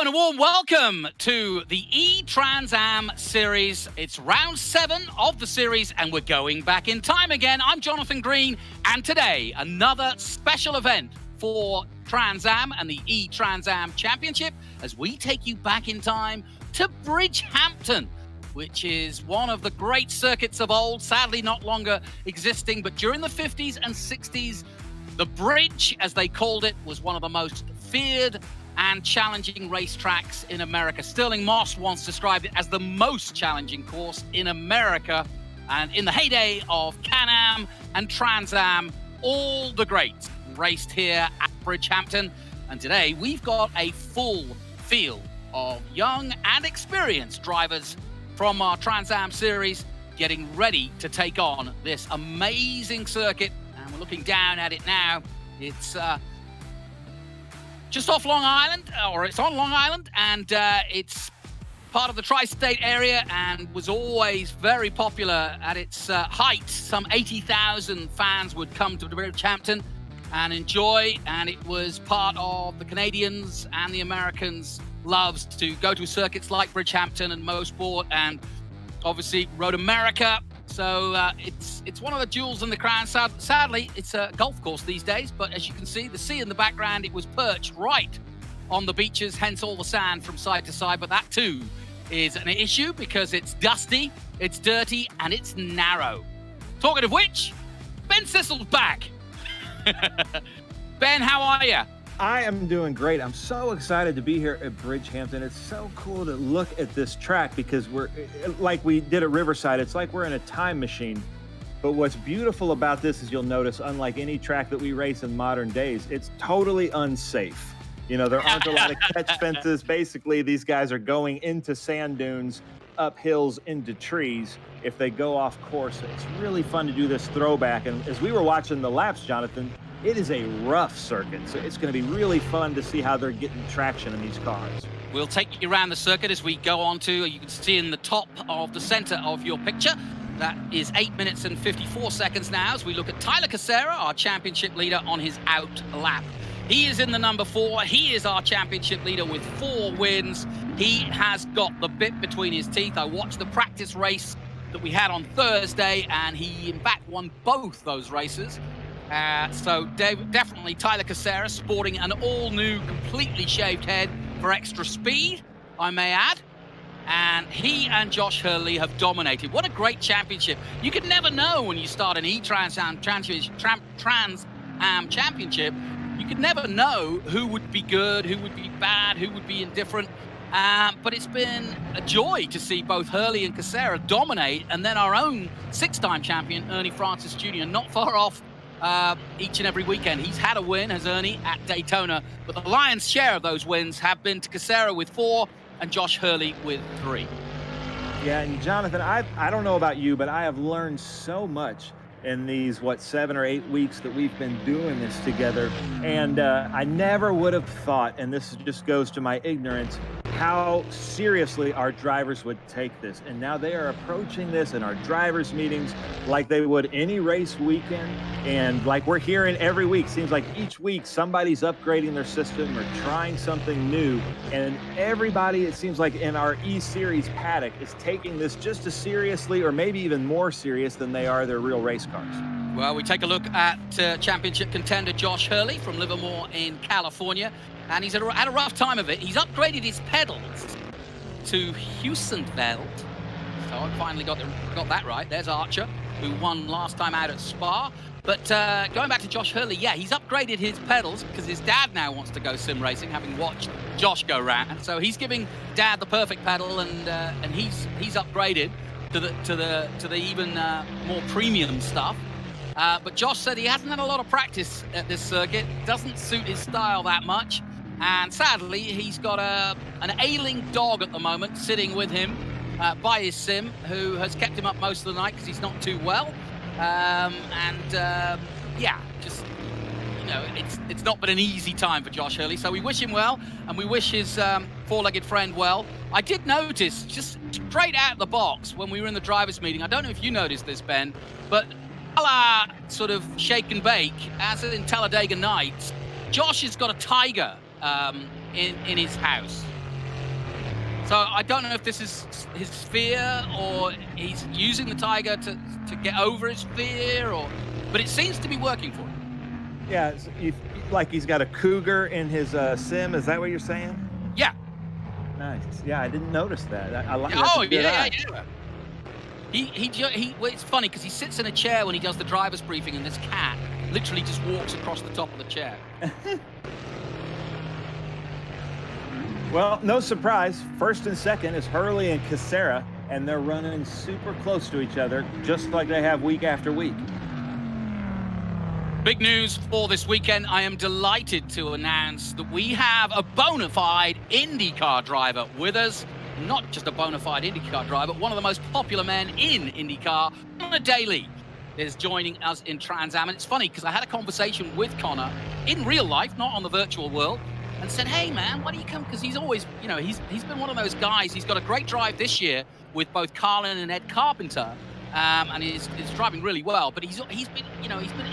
And a warm welcome to the E-Trans Am series. It's round 7 of the series and we're going back in time again. I'm Jonathan Green, and today another special event for Trans Am and the E-Trans Am Championship as we take you back in time to Bridgehampton, which is one of the great circuits of old, sadly not longer existing, but during the 50s and 60s, the Bridge, as they called it, was one of the most feared and challenging racetracks in America. Sterling Moss once described it as the most challenging course in America. And in the heyday of Can-Am and Trans Am, all the greats raced here at Bridgehampton. And today we've got a full field of young and experienced drivers from our Trans Am series getting ready to take on this amazing circuit. And we're looking down at it now. It's just off Long Island, or it's on Long Island, and it's part of the tri-state area and was always very popular at its height. Some 80,000 fans would come to Bridgehampton and enjoy, and it was part of the Canadians and the Americans' loves to go to circuits like Bridgehampton and Mosport and obviously Road America. So it's one of the jewels in the crown. Sadly, it's a golf course these days, but as you can see, the sea in the background, it was perched right on the beaches, hence all the sand from side to side. But that too is an issue because it's dusty, it's dirty, and it's narrow. Talking of which, Ben Sissle's back. Ben, how are you? I am doing great. I'm so excited to be here at Bridgehampton. It's so cool to look at this track because we're, like we did at Riverside, it's like we're in a time machine. But what's beautiful about this is you'll notice, unlike any track that we race in modern days, it's totally unsafe. You know, there aren't a lot of catch fences. Basically, these guys are going into sand dunes, up hills, into trees. If they go off course, it's really fun to do this throwback. And as we were watching the laps, Jonathan, it is a rough circuit, so it's going to be really fun to see how they're getting traction in these cars. We'll take you around the circuit as we go on to, you can see in the top of the center of your picture, that is 8 minutes and 54 seconds now as we look at Tyler Kicera, our championship leader, on his out lap. He is in the number 4. He is our championship leader with 4 wins. He has got the bit between his teeth. I watched the practice race that we had on Thursday, and he, in fact, won both those races. So definitely Tyler Kicera sporting an all-new, completely shaved head for extra speed, I may add. And he and Josh Hurley have dominated. What a great championship. You could never know when you start an E-Trans Am Championship. You could never know who would be good, who would be bad, who would be indifferent. But it's been a joy to see both Hurley and Kicera dominate, and then our own 6-time champion, Ernie Francis Jr., not far off each and every weekend. He's had a win, has Ernie, at Daytona, but the lion's share of those wins have been to Kicera with 4 and Josh Hurley with 3. Yeah, and Jonathan, I don't know about you, but I have learned so much in these, 7 or 8 weeks that we've been doing this together. And I never would have thought, and this just goes to my ignorance, how seriously our drivers would take this. And now they are approaching this in our drivers' meetings like they would any race weekend. And like we're hearing every week, seems like each week somebody's upgrading their system or trying something new. And everybody, it seems like in our E-Series paddock, is taking this just as seriously or maybe even more serious than they are their real race cars. Well, we take a look at championship contender Josh Hurley from Livermore in California. And he's had a rough time of it. He's upgraded his pedals to Heusenfeld. So I finally got that right. There's Archer, who won last time out at Spa. But going back to Josh Hurley, yeah, he's upgraded his pedals because his dad now wants to go sim racing, having watched Josh go round. So he's giving dad the perfect pedal, and he's upgraded to the even more premium stuff. But Josh said he hasn't had a lot of practice at this circuit. Doesn't suit his style that much. And sadly, he's got an ailing dog at the moment sitting with him by his sim, who has kept him up most of the night because he's not too well. Yeah, just, you know, it's not been an easy time for Josh Hurley. So we wish him well, and we wish his 4-legged friend well. I did notice, just straight out of the box, when we were in the drivers' meeting, I don't know if you noticed this, Ben, but a la sort of shake and bake, as in Talladega Nights, Josh has got a tiger in his house. So I don't know if this is his fear or he's using the Tiger to get over his fear, but it seems to be working for him. Yeah, like he's got a cougar in his sim. Is that what you're saying? Yeah. Nice. Yeah, I didn't notice that. I like. Oh, yeah. Well, it's funny because he sits in a chair when he does the driver's briefing, and this cat literally just walks across the top of the chair. Well, no surprise. First and second is Hurley and Kicera, and they're running super close to each other, just like they have week after week. Big news for this weekend. I am delighted to announce that we have a bona fide IndyCar driver with us. Not just a bona fide IndyCar driver, one of the most popular men in IndyCar, Connor Daly, is joining us in Trans Am. And it's funny because I had a conversation with Connor in real life, not on the virtual world, and said, hey man, why don't you come? Because he's always, he's been one of those guys. He's got a great drive this year with both Carlin and Ed Carpenter, and he's driving really well. But he's been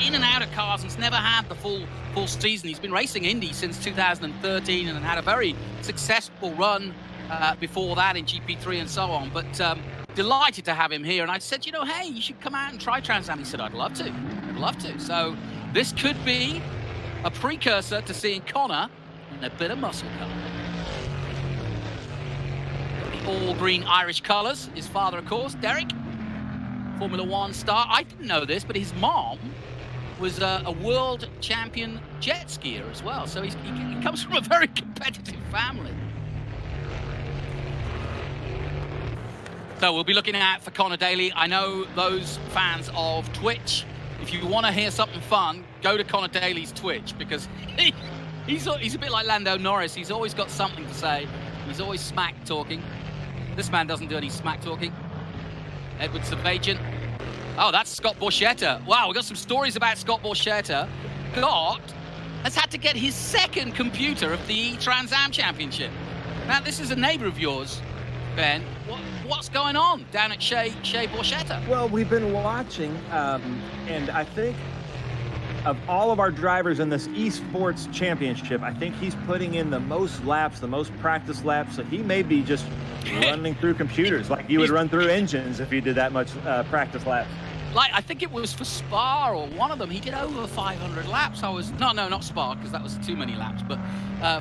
in and out of cars. He's never had the full season. He's been racing Indy since 2013 and had a very successful run before that in GP3 and so on. But delighted to have him here. And I said, hey, you should come out and try Trans Am. He said, I'd love to. So this could be a precursor to seeing Connor in a bit of muscle car. The all-green Irish colours. His father, of course, Derek, Formula One star. I didn't know this, but his mom was a world champion jet skier as well. So he comes from a very competitive family. So we'll be looking out for Connor Daly. I know those fans of Twitch, if you want to hear something fun, go to Connor Daly's Twitch, because he's a bit like Lando Norris. He's always got something to say. He's always smack talking. This man doesn't do any smack talking. Edward Savagian. Oh, that's Scott Borchetta. Wow, we've got some stories about Scott Borchetta. Scott has had to get his second computer of the Trans Am Championship. Now, this is a neighbor of yours, Ben. What's going on down at Shea Borchetta? Well, we've been watching, and I think of all of our drivers in this Esports Championship, I think he's putting in the most laps, the most practice laps. So he may be just running through computers like you would run through engines if you did that much practice laps. Like, I think it was for Spa or one of them, he did over 500 laps. No, not Spa, because that was too many laps. But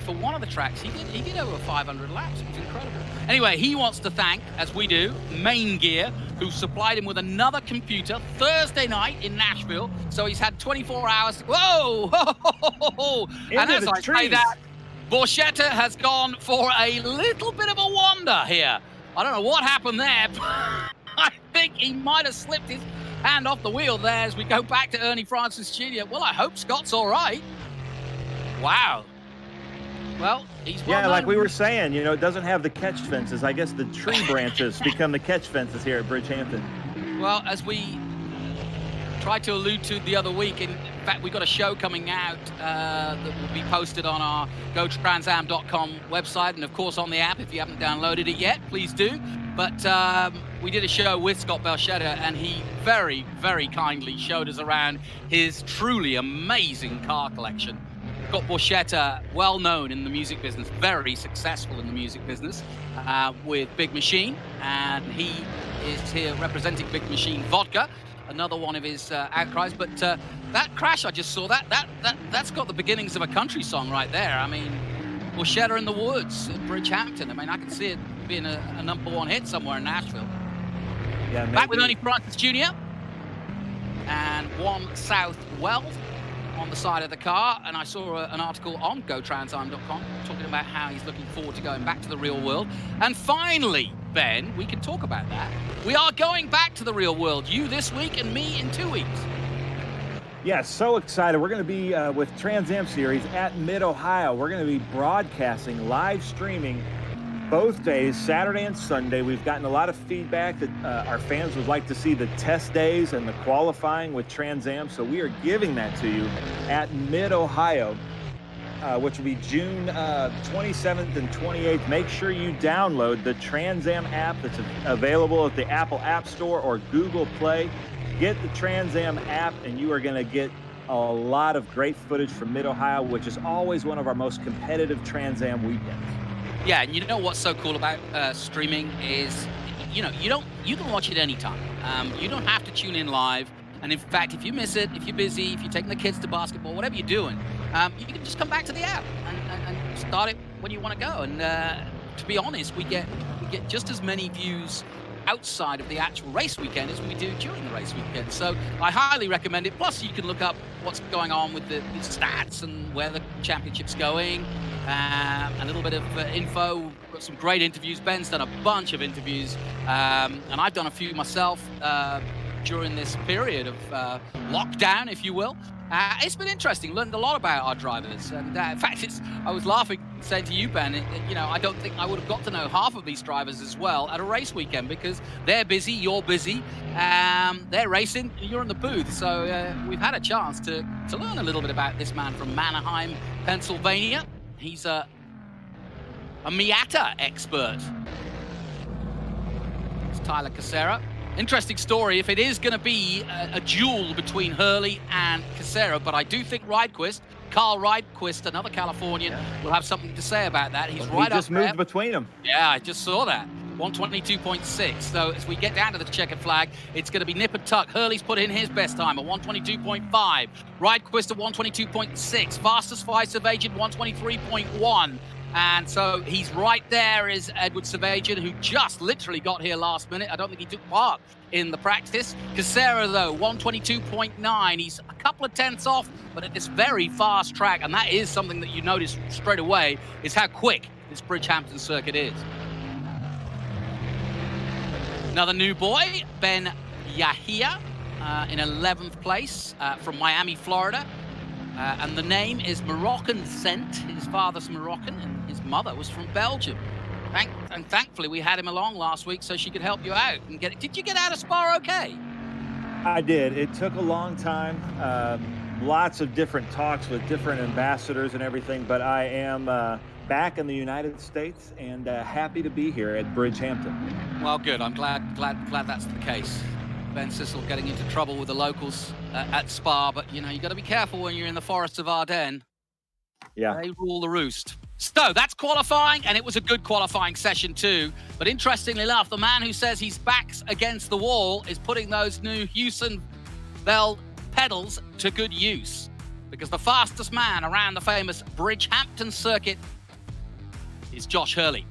for one of the tracks, he did over 500 laps. It was incredible. Anyway, he wants to thank, as we do, Main Gear, who supplied him with another computer Thursday night in Nashville. So he's had 24 hours. Whoa! And as I say that, Borchetta has gone for a little bit of a wander here. I don't know what happened there, but I think he might have slipped his hand off the wheel there as we go back to Ernie Francis Jr. Well, I hope Scott's all right. Wow. Well, he's well known. Like we were saying, it doesn't have the catch fences. I guess the tree branches become the catch fences here at Bridgehampton. Well, as we tried to allude to the other week, in fact, we've got a show coming out that will be posted on our GoTransAm.com website, and of course on the app. If you haven't downloaded it yet, please do. But we did a show with Scott Borchetta, and he very, very kindly showed us around his truly amazing car collection. Scott Borchetta, well known in the music business, very successful in the music business with Big Machine, and he is here representing Big Machine Vodka, another one of his outcries. But that crash I just saw, that's got the beginnings of a country song right there. I mean, Borchetta in the Woods at Bridgehampton. I mean, I can see it being a #1 hit somewhere in Nashville. Yeah, maybe. Back with Ernie Francis Jr. and One South Weld on the side of the car, and I saw an article on GoTransAm.com talking about how he's looking forward to going back to the real world. And finally, Ben, we can talk about that. We are going back to the real world. You this week and me in 2 weeks. Yeah, so excited. We're going to be with Trans Am Series at Mid-Ohio. We're going to be broadcasting, live streaming both days, Saturday and Sunday. We've gotten a lot of feedback that our fans would like to see the test days and the qualifying with Trans Am, so we are giving that to you at Mid-Ohio, which will be June 27th and 28th. Make sure you download the Trans Am app that's available at the Apple App Store or Google Play. Get the Trans Am app, and you are going to get a lot of great footage from Mid-Ohio, which is always one of our most competitive Trans Am weekends. Yeah, and you know what's so cool about streaming is, you can watch it anytime. You don't have to tune in live. And in fact, if you miss it, if you're busy, if you're taking the kids to basketball, whatever you're doing, you can just come back to the app and start it when you want to go. And to be honest, we get just as many views outside of the actual race weekend as we do during the race weekend. So I highly recommend it. Plus, you can look up what's going on with the stats and where the championship's going. A little bit of info. Got some great interviews. Ben's done a bunch of interviews, and I've done a few myself during this period of lockdown, if you will. It's been interesting. Learned a lot about our drivers, and in fact, I was laughing, saying to you, Ben, I don't think I would have got to know half of these drivers as well at a race weekend, because they're busy, you're busy, they're racing, you're in the booth. So we've had a chance to learn a little bit about this man from Manheim, Pennsylvania. He's a Miata expert. It's Tyler Kicera. Interesting story if it is going to be a duel between Hurley and Kicera, but I do think Carl Rydquist, another Californian, will have something to say about that. He's right up there. He just moved between them. Yeah, I just saw that. 122.6. So as we get down to the checkered flag, it's going to be nip and tuck. Hurley's put in his best time at 122.5. Rydquist at 122.6. Fastest five, Savajian 123.1. And so he's right there is Edward Savajian, who just literally got here last minute. I don't think he took part in the practice. Kicera, though, 122.9. He's a couple of tenths off, but at this very fast track. And that is something that you notice straight away, is how quick this Bridgehampton circuit is. Another new boy, Ben Yahia, in 11th place from Miami, Florida. And the name is Moroccan Scent. His father's Moroccan and his mother was from Belgium. And thankfully we had him along last week so she could help you out and get it. Did you get out of Spa okay? I did. It took a long time. Lots of different talks with different ambassadors and everything, but I am back in the United States and happy to be here at Bridgehampton. Well, good. I'm glad that's the case. Ben Sissel getting into trouble with the locals at Spa, but you got to be careful when you're in the forests of Ardennes. Yeah. They rule the roost. So that's qualifying, and it was a good qualifying session too. But interestingly enough, the man who says his back's against the wall is putting those new Hewson Bell pedals to good use, because the fastest man around the famous Bridgehampton circuit is Josh Hurley.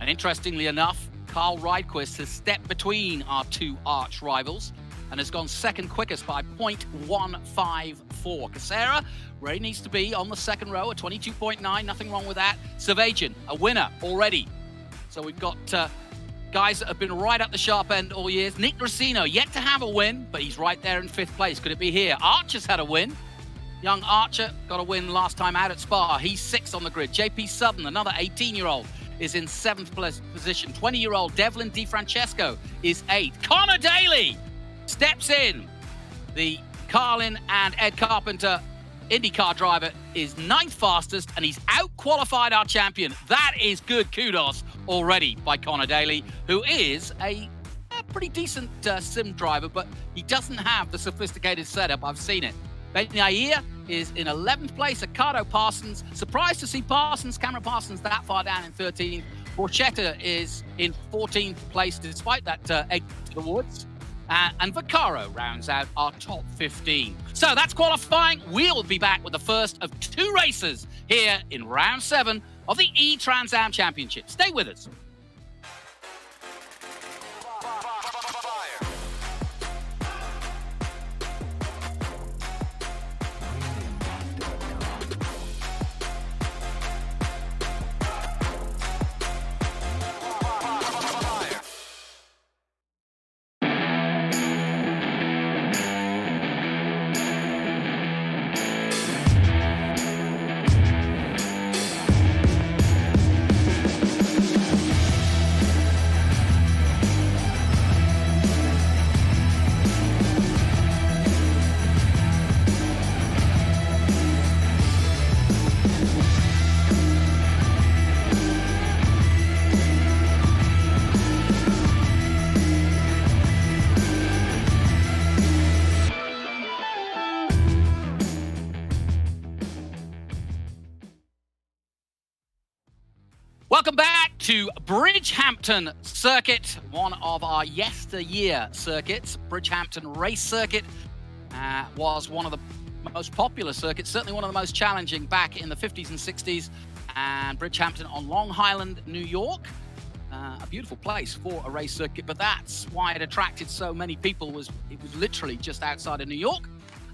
And interestingly enough, Carl Rydquist has stepped between our two arch rivals and has gone second quickest by 0.154. Kicera, where he needs to be on the second row at 22.9, nothing wrong with that. Savajian, a winner already. So we've got guys that have been right at the sharp end all years. Nick Racino, yet to have a win, but he's right there in 5th place. Could it be here? Archer's had a win. Young Archer got a win last time out at Spa. He's 6th on the grid. JP Southern, another 18-year-old, is in 7th position. 20-year-old Devlin DiFrancesco is 8th. Connor Daly steps in. The Carlin and Ed Carpenter IndyCar driver is 9th fastest, and he's out-qualified our champion. That is good kudos already by Connor Daly, who is a pretty decent sim driver, but he doesn't have the sophisticated setup. I've seen it. Ben Yair is in 11th place. Ricardo Parsons, surprised to see Cameron Parsons that far down in 13th. Borchetta is in 14th place despite that egg to the woods. And Vaccaro rounds out our top 15. So that's qualifying. We'll be back with the first of 2 races here in round 7 of the E-Trans Am Championship. Stay with us. Welcome back to Bridgehampton Circuit, one of our yesteryear circuits. Bridgehampton Race Circuit was one of the most popular circuits, certainly one of the most challenging back in the 50s and 60s. And Bridgehampton on Long Island, New York. A beautiful place for a race circuit, but that's why it attracted so many people. It was literally just outside of New York.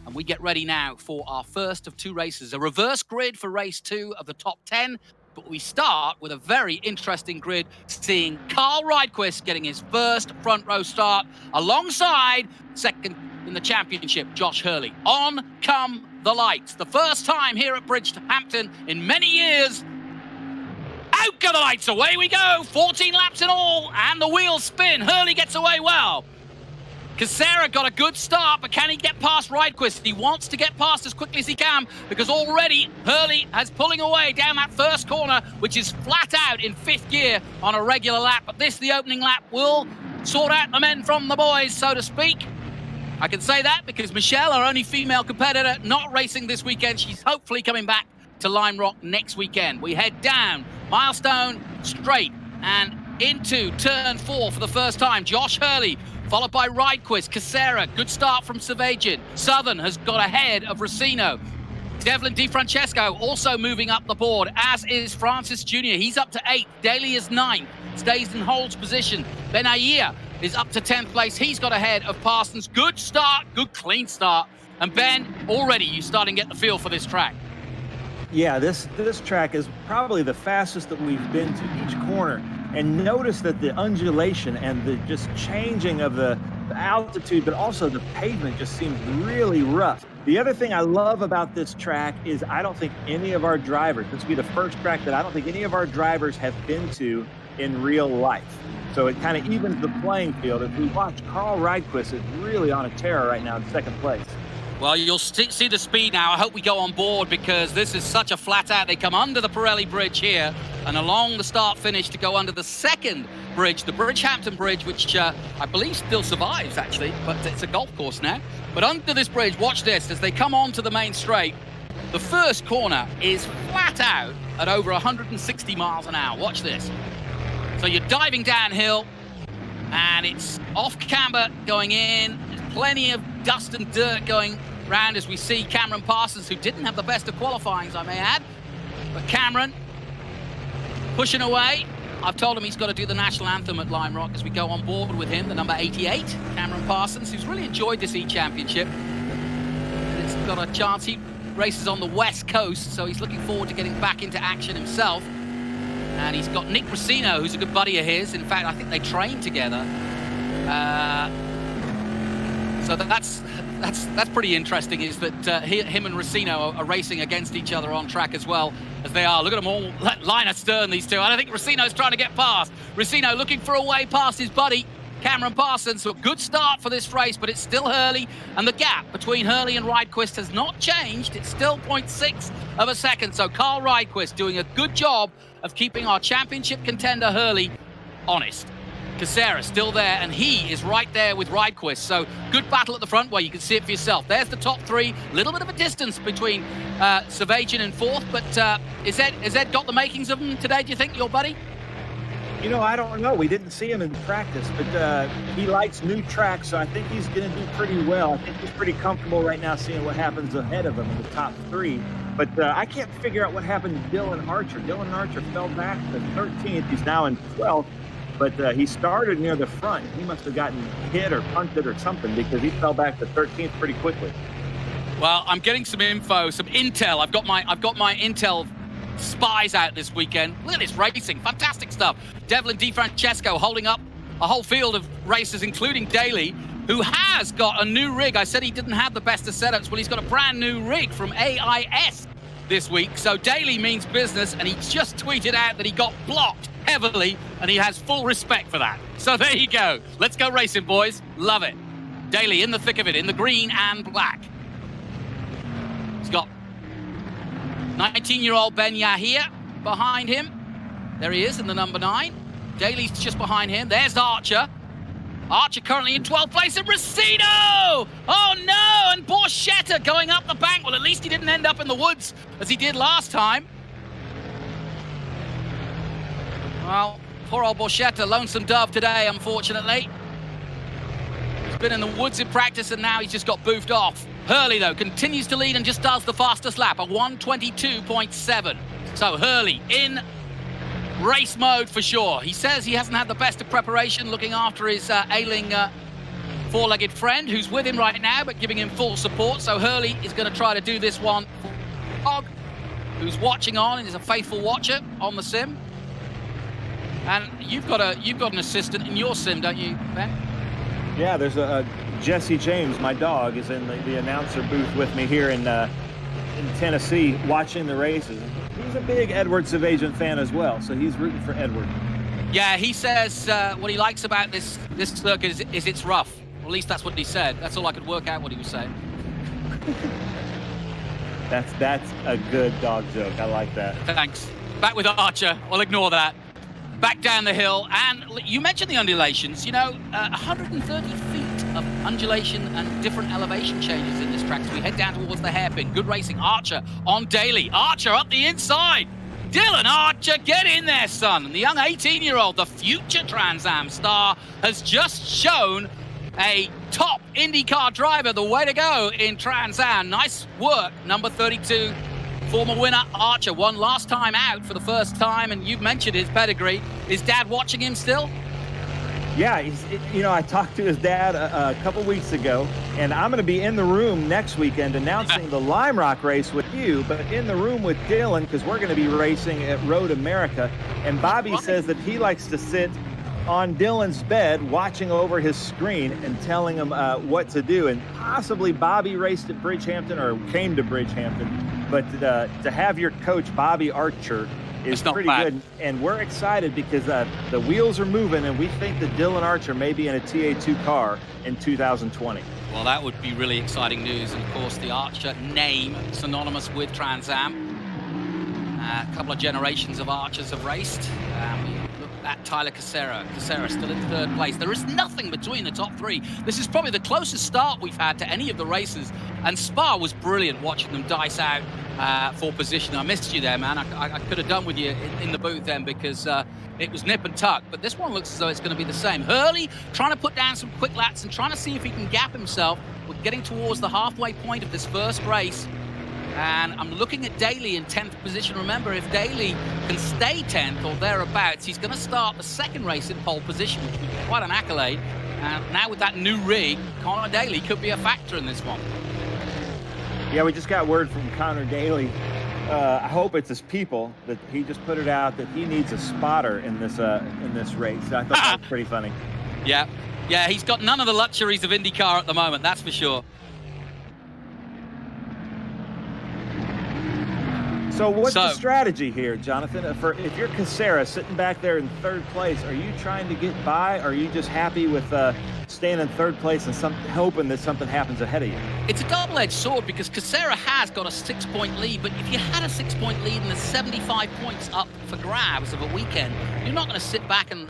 And we get ready now for our first of two races, a reverse grid for race 2 of the top 10. But we start with a very interesting grid, seeing Carl Rydquist getting his first front row start alongside second in the championship, Josh Hurley. On come the lights. The first time here at Bridgehampton in many years. Out go the lights, away we go. 14 laps in all, and the wheels spin. Hurley gets away well. Kicera got a good start, but can he get past Rydquist? He wants to get past as quickly as he can, because already Hurley has pulling away down that first corner, which is flat out in 5th gear on a regular lap. But this, the opening lap, will sort out the men from the boys, so to speak. I can say that because Michelle, our only female competitor, not racing this weekend. She's hopefully coming back to Lime Rock next weekend. We head down Milestone straight and into turn 4 for the first time. Josh Hurley, followed by Rydquist, Kicera, good start from Savagin. Southern has got ahead of Racino. Devlin DiFrancesco also moving up the board, as is Francis Jr. He's up to 8th. Daly is 9th, stays and holds position. Ben-Ayer is up to 10th place. He's got ahead of Parsons. Good start, good clean start. And Ben, already you starting to get the feel for this track. Yeah, this track is probably the fastest that we've been to each corner. And notice that the undulation and the just changing of the altitude, but also the pavement just seems really rough. The other thing I love about this track is I don't think any of our drivers, this will be the first track that I don't think any of our drivers have been to in real life. So it kind of evens the playing field. If we watch, Carl Rydquist is really on a tear right now in 2nd place. Well, you'll see the speed now. I hope we go on board, because this is such a flat out. They come under the Pirelli Bridge here and along the start finish to go under the 2nd bridge, the Bridgehampton Bridge, which I believe still survives actually, but it's a golf course now. But under this bridge, watch this, as they come onto the main straight, the first corner is flat out at over 160 miles an hour. Watch this. So you're diving downhill and it's off camber going in. There's plenty of dust and dirt going round, as we see Cameron Parsons, who didn't have the best of qualifyings, I may add. But Cameron pushing away. I've told him he's got to do the national anthem at Lime Rock as we go on board with him, the number 88, Cameron Parsons, who's really enjoyed this E-Championship. It's got a chance. He races on the West Coast, so he's looking forward to getting back into action himself. And he's got Nick Racino, who's a good buddy of his. In fact, I think they train together. So that's pretty interesting, is that him and Racino are racing against each other on track as well, as they are. Look at them all line astern, these two. I don't think Racino's trying to get past. Racino looking for a way past his buddy, Cameron Parsons. So a good start for this race, but it's still Hurley. And the gap between Hurley and Rydquist has not changed. It's still 0.6 of a second. So Carl Rydquist doing a good job of keeping our championship contender Hurley honest. Kicera still there, and he is right there with Rydquist. So good battle at the front, where you can see it for yourself. There's the top 3. Little bit of a distance between Savagin in 4th, but is Ed got the makings of him today, do you think, your buddy? You know, I don't know. We didn't see him in practice, but he likes new tracks, so I think he's going to do pretty well. I think he's pretty comfortable right now seeing what happens ahead of him in the top 3. But I can't figure out what happened to Dylan Archer. Dylan Archer fell back to 13th. He's now in 12th. But he started near the front. He must have gotten hit or punted or something, because he fell back to 13th pretty quickly. Well, I'm getting some info, some intel. I've got my intel spies out this weekend. Look at this racing, fantastic stuff. Devlin DiFrancesco holding up a whole field of racers, including Daly, who has got a new rig. I said he didn't have the best of setups. Well, he's got a brand new rig from AIS this week. So Daly means business, and he just tweeted out that he got blocked heavily, and he has full respect for that. So there you go. Let's go racing, boys. Love it. Daly in the thick of it, in the green and black. He's got 19-year-old Ben-Ayer behind him. There he is in the number 9. Daly's just behind him. There's Archer. Archer currently in 12th place, and Racino! Oh no, and Borchetta going up the bank. Well, at least he didn't end up in the woods as he did last time. Well, poor old Borchetta, lonesome dove today, unfortunately. He's been in the woods in practice and now he's just got boofed off. Hurley, though, continues to lead and just does the fastest lap, a 1:22.7. So Hurley in race mode for sure. He says he hasn't had the best of preparation looking after his ailing four-legged friend who's with him right now, but giving him full support. So Hurley is going to try to do this one. Hog, who's watching on and is a faithful watcher on the sim. And you've got an assistant in your sim, don't you, Ben? Yeah, there's a Jesse James, my dog, is in the announcer booth with me here in Tennessee watching the races. He's a big Edward Savagian fan as well, so he's rooting for Edward. Yeah, he says what he likes about this circuit is it's rough. Or at least that's what he said. That's all I could work out what he was saying. That's a good dog joke. I like that. Thanks. Back with Archer. We'll ignore that. Back down the hill, and you mentioned the undulations. You know, 130 feet of undulation and different elevation changes in this track. So we head down towards the hairpin. Good racing. Archer on Daly. Archer up the inside. Dylan Archer, get in there, son. And the young 18-year-old, the future Trans Am star, has just shown a top IndyCar driver the way to go in Trans Am. Nice work, number 32. Former winner Archer won last time out for the first time, and you've mentioned his pedigree. Is Dad watching him still? Yeah, I talked to his dad a couple weeks ago, and I'm going to be in the room next weekend announcing the Lime Rock race with you, but in the room with Dylan because we're going to be racing at Road America. And Bobby says that he likes to sit on Dylan's bed watching over his screen and telling him what to do. And possibly Bobby raced at Bridgehampton or came to Bridgehampton. But to have your coach, Bobby Archer, is pretty good. And we're excited because the wheels are moving, and we think that Dylan Archer may be in a TA2 car in 2020. Well, that would be really exciting news. And, of course, the Archer name synonymous with Trans Am. A couple of generations of Archers have raced. Look at Tyler Kicera. Kicera still in third place. There is nothing between the top three. This is probably the closest start we've had to any of the races. And Spa was brilliant watching them dice out for position. I missed you there, man. I could have done with you in the booth then because it was nip and tuck. But this one looks as though it's going to be the same. Hurley trying to put down some quick laps and trying to see if he can gap himself. We're getting towards the halfway point of this first race. And I'm looking at Daly in 10th position. Remember, if Daly can stay 10th or thereabouts, he's going to start the second race in pole position, which would be quite an accolade. And now with that new rig, Connor Daly could be a factor in this one. Yeah, we just got word from Connor Daly. I hope it's his people that he just put it out that he needs a spotter in this race. I thought that was pretty funny. Yeah, he's got none of the luxuries of IndyCar at the moment, that's for sure. So what's the strategy here, Jonathan? If you're Kicera sitting back there in third place, are you trying to get by, or are you just happy with staying in third place and hoping that something happens ahead of you? It's a double-edged sword because Kicera has got a 6-point lead, but if you had a 6-point lead and there's 75 points up for grabs of a weekend, you're not going to sit back and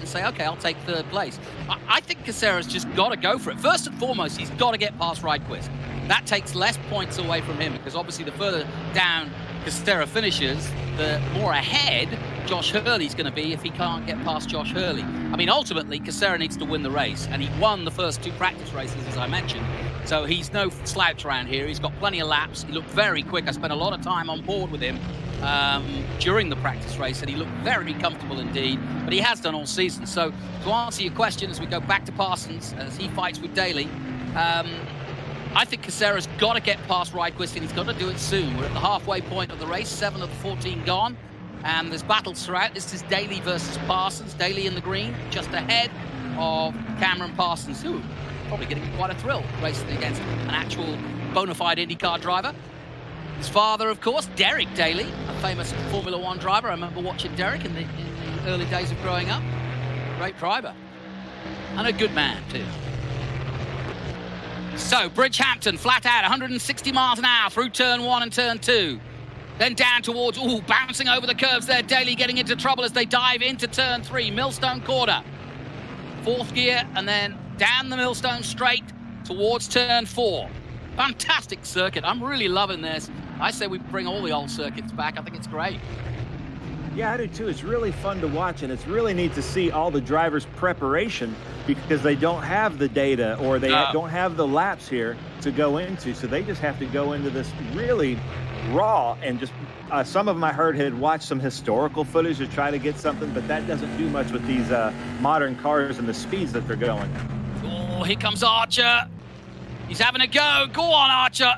say, okay, I'll take third place. I think Kicera's just got to go for it. First and foremost, he's got to get past Rydquist. That takes less points away from him because obviously the further down Kicera finishes, the more ahead Josh Hurley's going to be if he can't get past Josh Hurley. I mean, ultimately, Kicera needs to win the race, and he won the first 2 practice races, as I mentioned. So he's no slouch around here. He's got plenty of laps. He looked very quick. I spent a lot of time on board with him during the practice race, and he looked very comfortable indeed, but he has done all season. So to answer your question, as we go back to Parsons, as he fights with Daly, I think Kicera's got to get past Rydquist, and he's got to do it soon. We're at the halfway point of the race, 7 of the 14 gone, and there's battles throughout. This is Daly versus Parsons. Daly in the green, just ahead of Cameron Parsons, who probably getting quite a thrill racing against an actual bona fide IndyCar driver. His father, of course, Derek Daly, a famous Formula One driver. I remember watching Derek in the early days of growing up. Great driver. And a good man, too. So, Bridgehampton, flat out, 160 miles an hour through turn 1 and turn 2. Then down towards, bouncing over the curves there. Daly getting into trouble as they dive into turn 3. Millstone corner. 4th gear, and then down the Millstone straight towards turn 4. Fantastic circuit. I'm really loving this. I say we bring all the old circuits back. I think it's great. Yeah, I do too. It's really fun to watch, and it's really neat to see all the drivers' preparation because they don't have the data or they don't have the laps here to go into. So they just have to go into this really raw and just some of them I heard had watched some historical footage to try to get something, but that doesn't do much with these modern cars and the speeds that they're going. Oh, here comes Archer. He's having a go. Go on, Archer.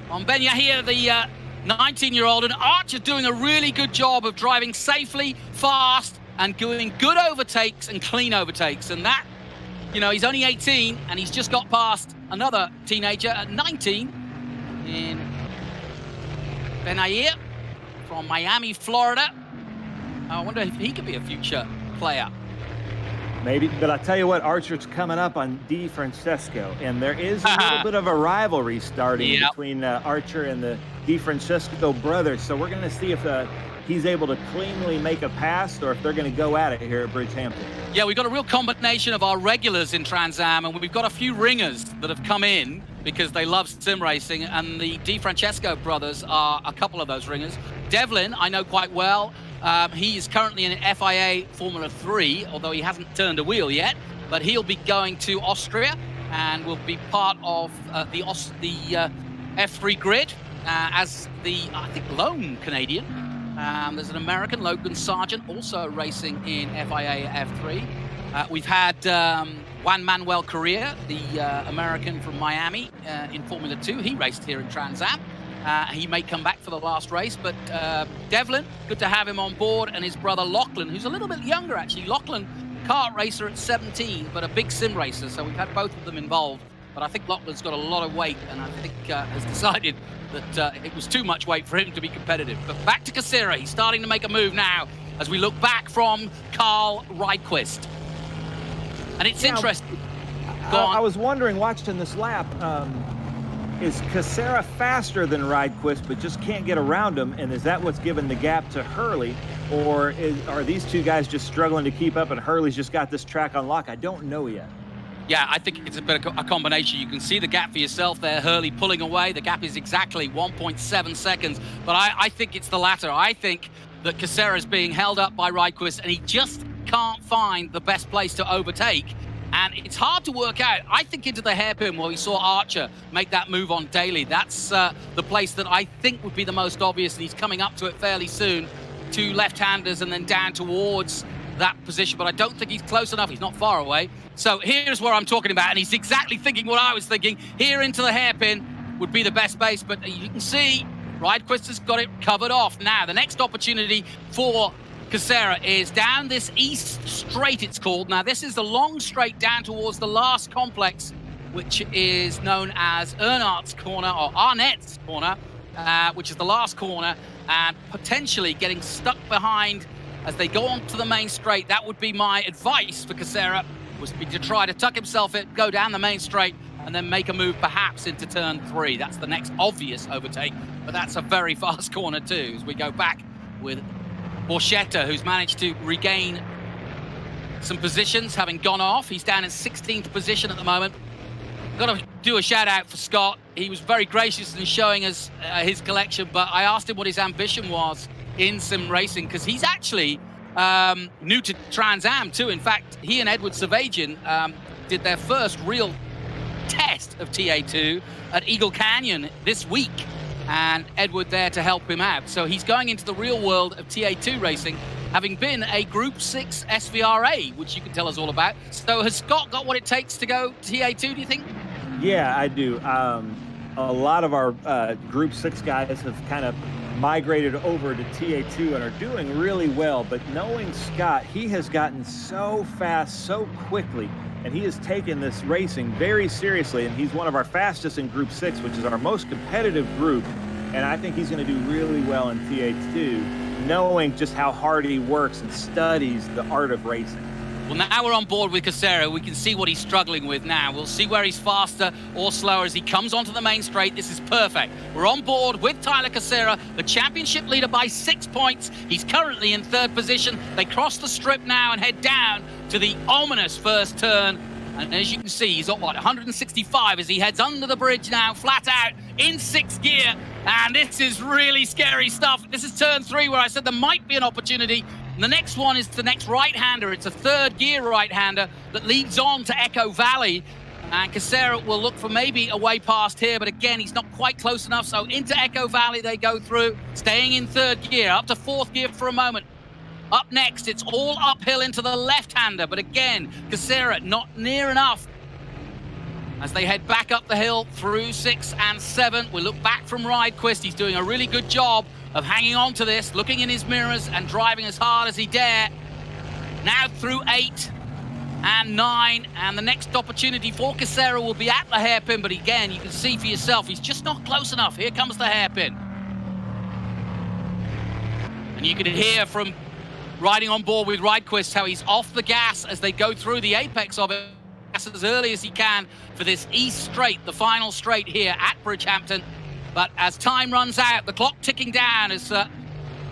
On Ben Yahia, the 19-year-old, and Archer doing a really good job of driving safely, fast, and doing good overtakes and clean overtakes. And that, you know, he's only 18, and he's just got past another teenager at 19 in Ben Yahia from Miami, Florida. I wonder if he could be a future player. Maybe, but I tell you what, Archer's coming up on Di Francesco, and there is a little bit of a rivalry starting between Archer and the Di Francesco brothers. So we're going to see if he's able to cleanly make a pass or if they're going to go at it here at Bridgehampton. Yeah, we've got a real combination of our regulars in Trans Am, and we've got a few ringers that have come in because they love sim racing, and the Di Francesco brothers are a couple of those ringers. Devlin, I know quite well. He is currently in an FIA Formula 3, although he hasn't turned a wheel yet, but he'll be going to Austria and will be part of the F3 grid as the, I think, lone Canadian. There's an American, Logan Sargent, also racing in FIA F3. We've had Juan Manuel Correa, the American from Miami in Formula 2. He raced here in Trans Am. He may come back for the last race, but Devlin, good to have him on board, and his brother Lachlan, who's a little bit younger actually. Lachlan, kart racer at 17, but a big sim racer, so we've had both of them involved. But I think Lachlan's got a lot of weight, and I think has decided that it was too much weight for him to be competitive. But back to Kicera, he's starting to make a move now as we look back from Carl Rydquist. And it's interesting. I was wondering, watching this lap, is Kicera faster than Rydquist but just can't get around him, and is that what's given the gap to Hurley, or are these two guys just struggling to keep up and Hurley's just got this track on lock? I don't know yet. Yeah, I think it's a bit of a combination. You can see the gap for yourself there, Hurley pulling away. The gap is exactly 1.7 seconds, but I think it's the latter. I think that Kicera is being held up by Rydquist, and he just can't find the best place to overtake. And it's hard to work out. I think into the hairpin where we saw Archer make that move on Daly. That's the place that I think would be the most obvious, and he's coming up to it fairly soon. Two left-handers and then down towards that position, but I don't think he's close enough. He's not far away. So here's where I'm talking about, and he's exactly thinking what I was thinking. Here into the hairpin would be the best base, but you can see Rydquist has got it covered off. Now, the next opportunity for Kicera is down this east straight, it's called. Now, this is the long straight down towards the last complex, which is known as Arnett's Corner, which is the last corner, and potentially getting stuck behind as they go on to the main straight. That would be my advice for Kicera, would be to try to tuck himself in, go down the main straight, and then make a move perhaps into turn 3. That's the next obvious overtake, but that's a very fast corner too, as we go back with Borchetta, who's managed to regain some positions, having gone off. He's down in 16th position at the moment. Got to do a shout out for Scott. He was very gracious in showing us his collection, but I asked him what his ambition was in sim racing, because he's actually new to Trans Am too. In fact, he and Edward Savagian did their first real test of TA2 at Eagle Canyon this week, and Edward there to help him out. So he's going into the real world of TA2 racing, having been a Group 6 SVRA, which you can tell us all about. So has Scott got what it takes to go TA2, do you think? Yeah, I do. A lot of our Group 6 guys have kind of migrated over to TA2 and are doing really well, but knowing Scott, he has gotten so fast so quickly, and he has taken this racing very seriously, and he's one of our fastest in Group 6, which is our most competitive group, and I think he's going to do really well in TA2, knowing just how hard he works and studies the art of racing. Well, now we're on board with Kicera. We can see what he's struggling with now. We'll see where he's faster or slower as he comes onto the main straight. This is perfect. We're on board with Tyler Kicera, the championship leader by 6 points. He's currently in 3rd position. They cross the strip now and head down to the ominous first turn. And as you can see, he's at, what, 165 as he heads under the bridge now, flat out, in 6th gear. And this is really scary stuff. This is turn 3 where I said there might be an opportunity. And the next one is the next right-hander. It's a 3rd gear right-hander that leads on to Echo Valley. And Kicera will look for maybe a way past here, but again, he's not quite close enough. So into Echo Valley they go through, staying in 3rd gear, up to 4th gear for a moment. Up next, it's all uphill into the left-hander, but again, Kicera not near enough. As they head back up the hill through 6 and 7, we look back from Ridequist. He's doing a really good job of hanging on to this, looking in his mirrors and driving as hard as he dare. Now through 8 and 9, and the next opportunity for Kicera will be at the hairpin, but again, you can see for yourself, he's just not close enough. Here comes the hairpin. And you can hear from riding on board with Ridequist how he's off the gas as they go through the apex of it as early as he can for this east straight, the final straight here at Bridgehampton. But as time runs out, the clock ticking down as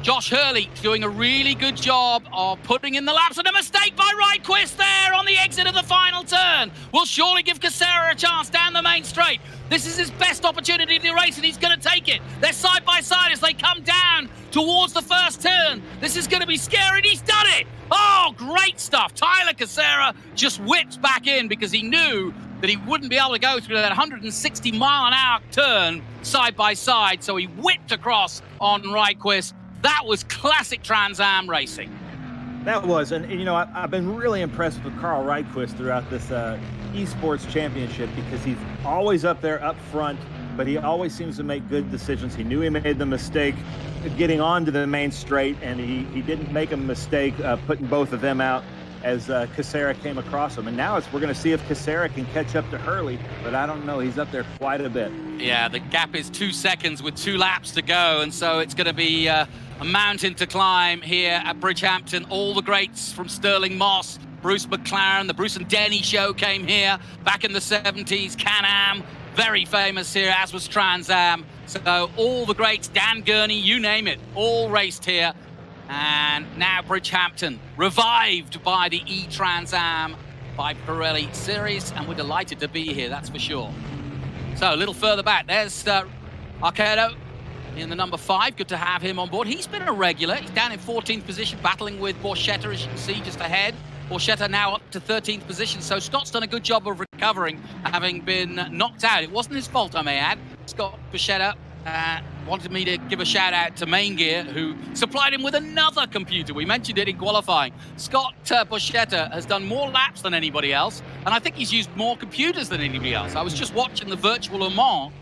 Josh Hurley doing a really good job of putting in the laps, and a mistake by Ridequist there on the exit of the final turn will surely give Kicera a chance down the main straight. This is his best opportunity to race, and he's going to take it. They're side by side as they come down towards the first turn. This is going to be scary, and he's done it. Oh, great stuff. Tyler Kicera just whipped back in because he knew that he wouldn't be able to go through that 160-mile-an-hour turn side by side, so he whipped across on Ridequist. That was classic Trans Am racing. That was, and you know, I've been really impressed with Carl Ridequist throughout this Esports Championship because he's always up there up front, but he always seems to make good decisions. He knew he made the mistake getting onto the main straight, and he didn't make a mistake putting both of them out as Kicera came across him. And now we're going to see if Kicera can catch up to Hurley, but I don't know. He's up there quite a bit. Yeah, the gap is 2 seconds with 2 laps to go, and so it's going to be a mountain to climb here at Bridgehampton. All the greats from Sterling Moss, Bruce McLaren, the Bruce and Denny show came here back in the 70s. Can-Am, very famous here, as was Trans Am. So all the greats, Dan Gurney, you name it, all raced here. And now Bridgehampton, revived by the E-Trans Am by Pirelli Series, and we're delighted to be here, that's for sure. So a little further back, there's Arcado in the number 5. Good to have him on board. He's been a regular. He's down in 14th position, battling with Borchetta, as you can see, just ahead. Borchetta now up to 13th position, so Scott's done a good job of recovering, having been knocked out. It wasn't his fault, I may add. Scott Borchetta wanted me to give a shout out to Main Gear, who supplied him with another computer. We mentioned it in qualifying. Scott Borchetta has done more laps than anybody else, and I think he's used more computers than anybody else. I was just watching the virtual Le Mans,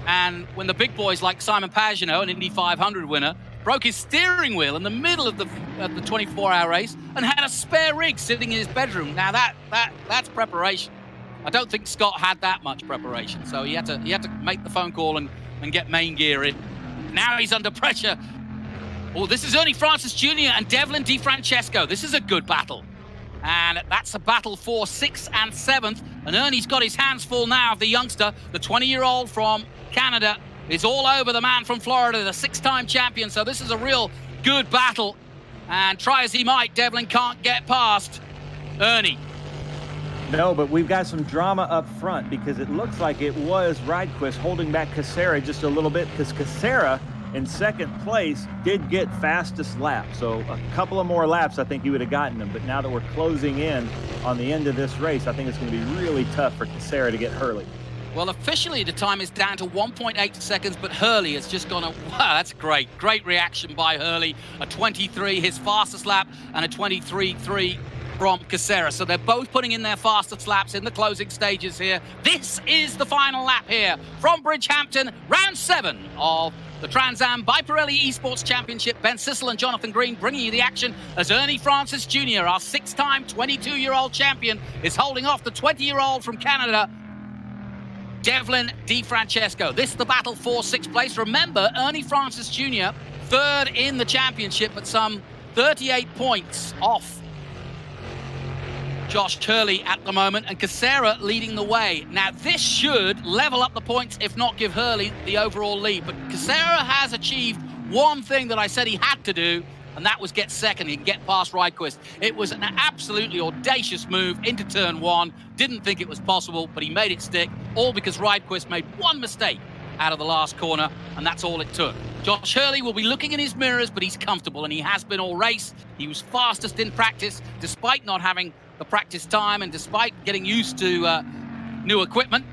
and when the big boys like Simon Pagenaud, an Indy 500 winner, broke his steering wheel in the middle of the 24-hour race and had a spare rig sitting in his bedroom. Now that's preparation. I don't think Scott had that much preparation, so he had to make the phone call and get Main Gear in. Now he's under pressure. Oh, this is Ernie Francis Jr. and Devlin DiFrancesco. This is a good battle. And that's a battle for 6th and 7th. And Ernie's got his hands full now of the youngster, the 20-year-old from Canada. Is all over the man from Florida, the 6-time champion. So this is a real good battle. And try as he might, Devlin can't get past Ernie. No, but we've got some drama up front because it looks like it was Ridequist holding back Kicera just a little bit, because Kicera in 2nd place did get fastest lap. So a couple of more laps, I think he would have gotten them. But now that we're closing in on the end of this race, I think it's going to be really tough for Kicera to get Hurley. Well, officially the time is down to 1.8 seconds, but Hurley has just gone, wow, that's great. Great reaction by Hurley. A 23, his fastest lap, and a 23.3 from Kicera. So they're both putting in their fastest laps in the closing stages here. This is the final lap here from Bridgehampton, round 7 of the Trans Am by Pirelli Esports Championship. Ben Sissel and Jonathan Green bringing you the action as Ernie Francis Jr., our 6-time 22-year-old champion, is holding off the 20-year-old from Canada, Devlin DiFrancesco. This is the battle for 6th place. Remember, Ernie Francis Jr., 3rd in the championship, but some 38 points off Josh Hurley at the moment, and Kicera leading the way. Now, this should level up the points, if not give Hurley the overall lead. But Kicera has achieved one thing that I said he had to do, and that was get second and get past Rydquist. It was an absolutely audacious move into turn one. Didn't think it was possible, but he made it stick, all because Rydquist made one mistake out of the last corner, and that's all it took. Josh Hurley will be looking in his mirrors, but he's comfortable, and he has been all race. He was fastest in practice, despite not having the practice time and despite getting used to new equipment.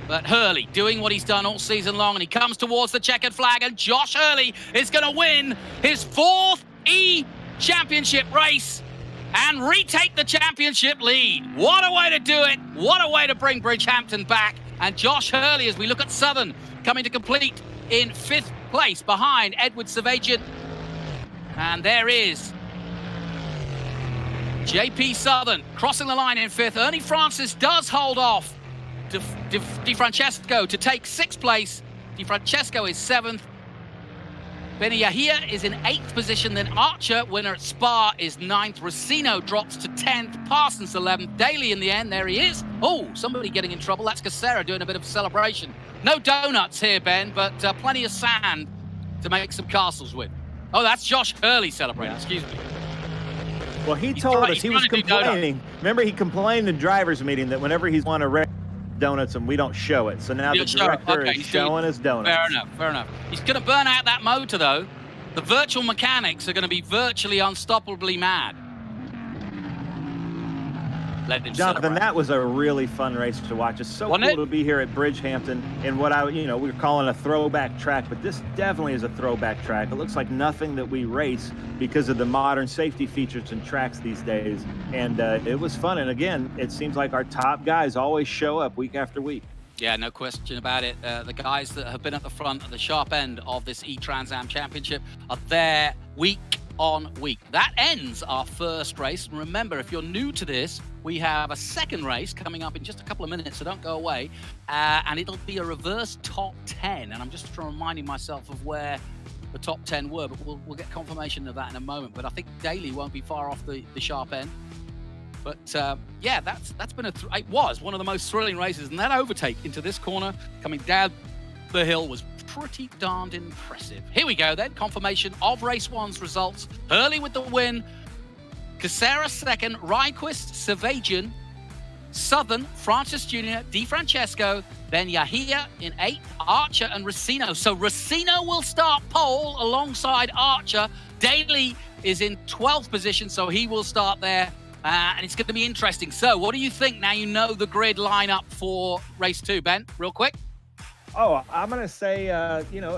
But Hurley doing what he's done all season long, and he comes towards the checkered flag, and Josh Hurley is going to win his 4th E Championship race and retake the championship lead. What a way to do it. What a way to bring Bridgehampton back. And Josh Hurley, as we look at Southern, coming to complete in 5th place behind Edward Savajian. And there is JP Southern crossing the line in 5th. Ernie Francis does hold off Di Francesco to take 6th place. Di Francesco is 7th. Benny Yahia is in 8th position. Then Archer, winner at Spa, is 9th. Racino drops to 10th. Parsons 11th. Daly in the end, there he is. Oh, somebody getting in trouble. That's Kicera doing a bit of a celebration. No donuts here, Ben, but plenty of sand to make some castles with. Oh, that's Josh Hurley celebrating, excuse me. Well, he told us he was complaining. Remember, he complained in driver's meeting that whenever he's won a race, donuts and we don't show it. So now the director is showing us donuts. Fair enough. He's going to burn out that motor, though. The virtual mechanics are going to be virtually unstoppably mad. Let him Jonathan, celebrate. that was a really fun race to watch. It's so cool to be here at Bridgehampton in what we're calling a throwback track, but this definitely is a throwback track. It looks like nothing that we race because of the modern safety features and tracks these days. And it was fun. And again, it seems like our top guys always show up week after week. Yeah, no question about it. The guys that have been at the front, at the sharp end of this E-Trans Am Championship are there week on week. That ends our first race. And remember, if you're new to this, we have a second race coming up in just a couple of minutes, so don't go away. And it'll be a reverse top 10. And I'm just reminding myself of where the top 10 were, but we'll get confirmation of that in a moment. But I think Daly won't be far off the sharp end. But yeah, that's been it was one of the most thrilling races. And that overtake into this corner coming down the hill was pretty darned impressive. Here we go then, confirmation of race one's results. Hurley with the win. Kicera second, Rydquist, Savajian, Southern, Francis Jr., Di Francesco, then Yahia in 8th, Archer and Racino. So Racino will start pole alongside Archer. Daly is in 12th position, so he will start there. And it's going to be interesting. So what do you think now you know the grid lineup for race 2, Ben? Real quick. Oh, I'm going to say,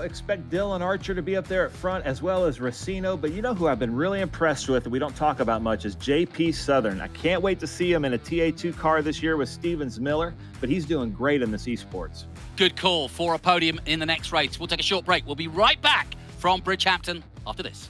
expect Dylan Archer to be up there at front as well as Racino. But you know who I've been really impressed with that we don't talk about much is JP Southern. I can't wait to see him in a TA2 car this year with Stevens Miller, but he's doing great in this esports. Good call for a podium in the next race. We'll take a short break. We'll be right back from Bridgehampton after this.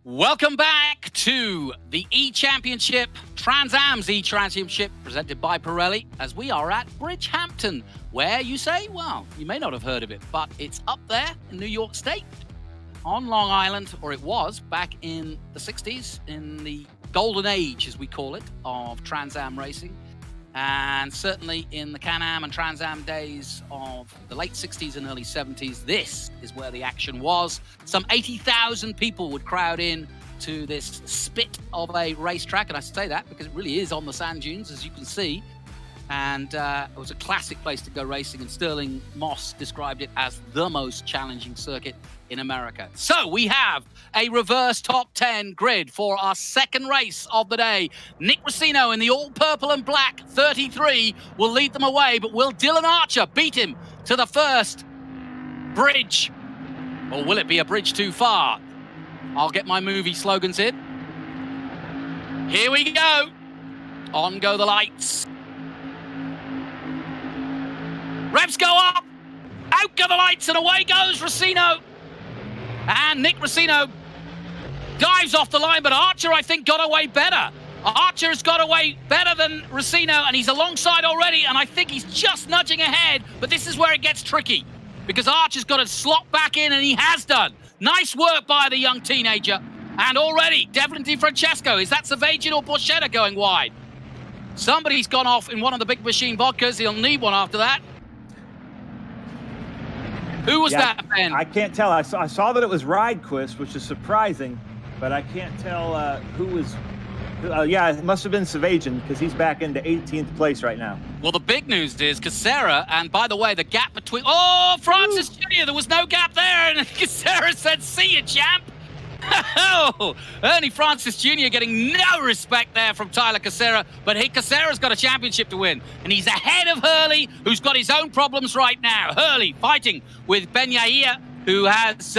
Welcome back to the E-Championship, Trans Am's E-Championship, presented by Pirelli, as we are at Bridgehampton, where you say, well, you may not have heard of it, but it's up there in New York State, on Long Island, or it was back in the 60s, in the golden age, as we call it, of Trans Am racing. And certainly in the Can-Am and Trans Am days of the late 60s and early 70s, this is where the action was. Some 80,000 people would crowd in to this spit of a racetrack. And I say that because it really is on the sand dunes, as you can see. And it was a classic place to go racing, and Sterling Moss described it as the most challenging circuit in America. So we have a reverse top 10 grid for our second race of the day. Nick Racino in the all purple and black 33 will lead them away, but will Dylan Archer beat him to the first bridge? Or will it be a bridge too far? I'll get my movie slogans in. Here we go. On go the lights. Revs go up, out go the lights, and away goes Racino. And Nick Racino dives off the line, but Archer, I think, got away better. Archer has got away better than Racino, and he's alongside already, and I think he's just nudging ahead, but this is where it gets tricky, because Archer's got to slot back in, and he has done. Nice work by the young teenager. And already, Devlin DiFrancesco, is that Savagian or Borchetta going wide? Somebody's gone off in one of the big machine vodkas. He'll need one after that. Who was that, Ben? I can't tell. I saw that it was Ridequist, which is surprising, but I can't tell who was. Yeah, it must have been Savagian, because he's back into 18th place right now. Well, the big news is Kicera, and by the way, the gap between... Oh, Francis Jr., there was no gap there, and Kicera said, see you, champ. Oh, Ernie Francis Jr. getting no respect there from Tyler Kicera, but Kicera's got a championship to win, and he's ahead of Hurley, who's got his own problems right now. Hurley fighting with Ben Yair, who has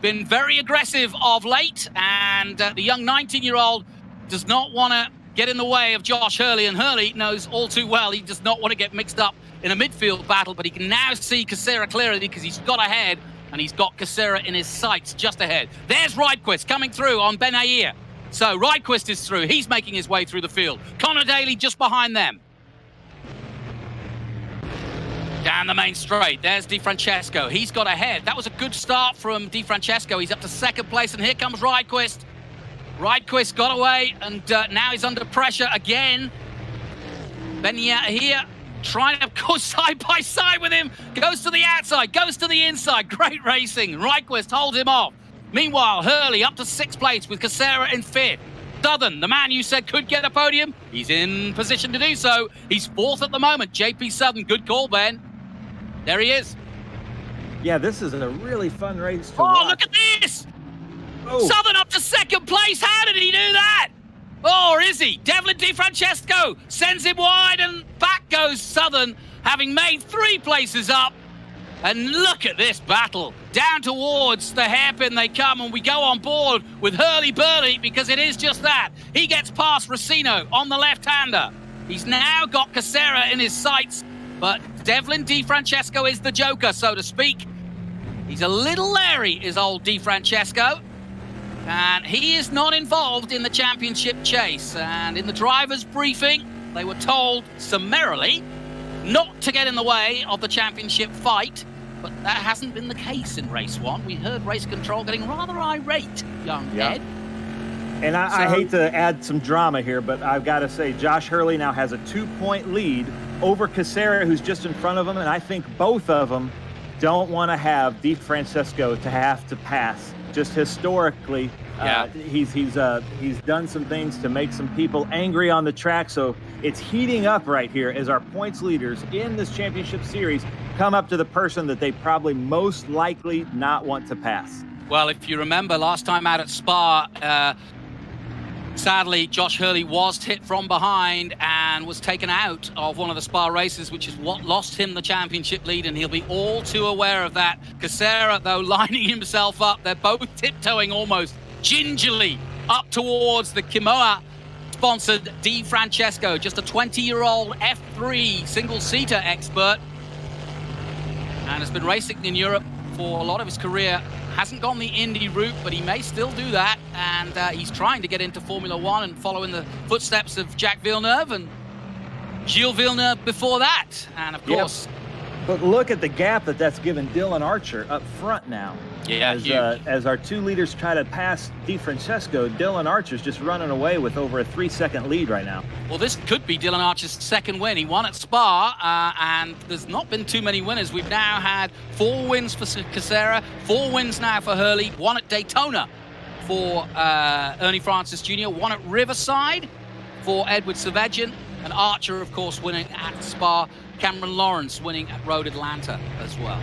been very aggressive of late, and the young 19-year-old does not want to get in the way of Josh Hurley, and Hurley knows all too well he does not want to get mixed up in a midfield battle, but he can now see Kicera clearly because he's got ahead, and he's got Kicera in his sights just ahead. There's Ridequist coming through on Ben Ayer. So Ridequist is through. He's making his way through the field. Connor Daly just behind them. Down the main straight, there's DiFrancesco. He's got ahead. That was a good start from DiFrancesco. He's up to second place, and here comes Ridequist. Ridequist got away, and now he's under pressure again. Ben Yair trying to go side by side with him, goes to the outside, goes to the inside. Great racing. Ridequist holds him off. Meanwhile, Hurley up to sixth place with Kicera in fifth. Southern, the man you said could get a podium, he's in position to do so. He's fourth at the moment. JP Southern, good call, Ben. There he is. Yeah, this is a really fun race to watch. Oh, look at this! Oh. Southern up to second place. How did he do that? Or is he? Devlin DiFrancesco sends him wide, and back goes Southern, having made 3 places up. And look at this battle. Down towards the hairpin they come, and we go on board with Hurley Burley, because it is just that. He gets past Racino on the left-hander. He's now got Kicera in his sights, but Devlin DiFrancesco is the joker, so to speak. He's a little leery, is old DiFrancesco. And he is not involved in the championship chase. And in the driver's briefing, they were told summarily not to get in the way of the championship fight. But that hasn't been the case in race 1. We heard race control getting rather irate, young Ed. And I hate to add some drama here, but I've got to say, Josh Hurley now has a 2-point lead over Kicera, who's just in front of him. And I think both of them don't want to have DiFrancesco to have to pass. Just historically, he's done some things to make some people angry on the track. So it's heating up right here as our points leaders in this championship series come up to the person that they probably most likely not want to pass. Well, if you remember last time out at Spa, sadly, Josh Hurley was hit from behind and was taken out of one of the Spa races, which is what lost him the championship lead, and he'll be all too aware of that. Kicera, though, lining himself up. They're both tiptoeing almost gingerly up towards the Kimoa-sponsored DiFrancesco, just a 20-year-old F3 single-seater expert, and has been racing in Europe for a lot of his career. Hasn't gone the Indy route, but he may still do that, and he's trying to get into Formula One and follow in the footsteps of Jacques Villeneuve and Gilles Villeneuve before that, and of course... But look at the gap that's given Dylan Archer up front now. Yeah, as our 2 leaders try to pass DiFrancesco, Dylan Archer's just running away with over a 3-second lead right now. Well, this could be Dylan Archer's second win. He won at Spa, and there's not been too many winners. We've now had 4 wins for Kicera, 4 wins now for Hurley, 1 at Daytona for Ernie Francis Jr., 1 at Riverside for Edward Savagian, And Archer, of course, winning at Spa. Cameron Lawrence winning at Road Atlanta as well.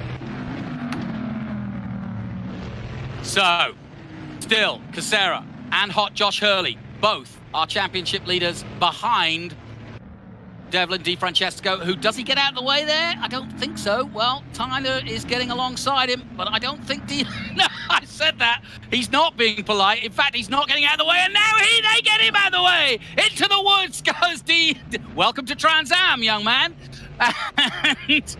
So, still, Kicera and Hot Josh Hurley, both are championship leaders behind Devlin DiFrancesco. Who does he get out of the way there? I don't think so. Well, Tyler is getting alongside him, but I don't think no, I said that. He's not being polite. In fact, he's not getting out of the way, and now they get him out of the way. Into the woods goes Welcome to Trans Am, young man. And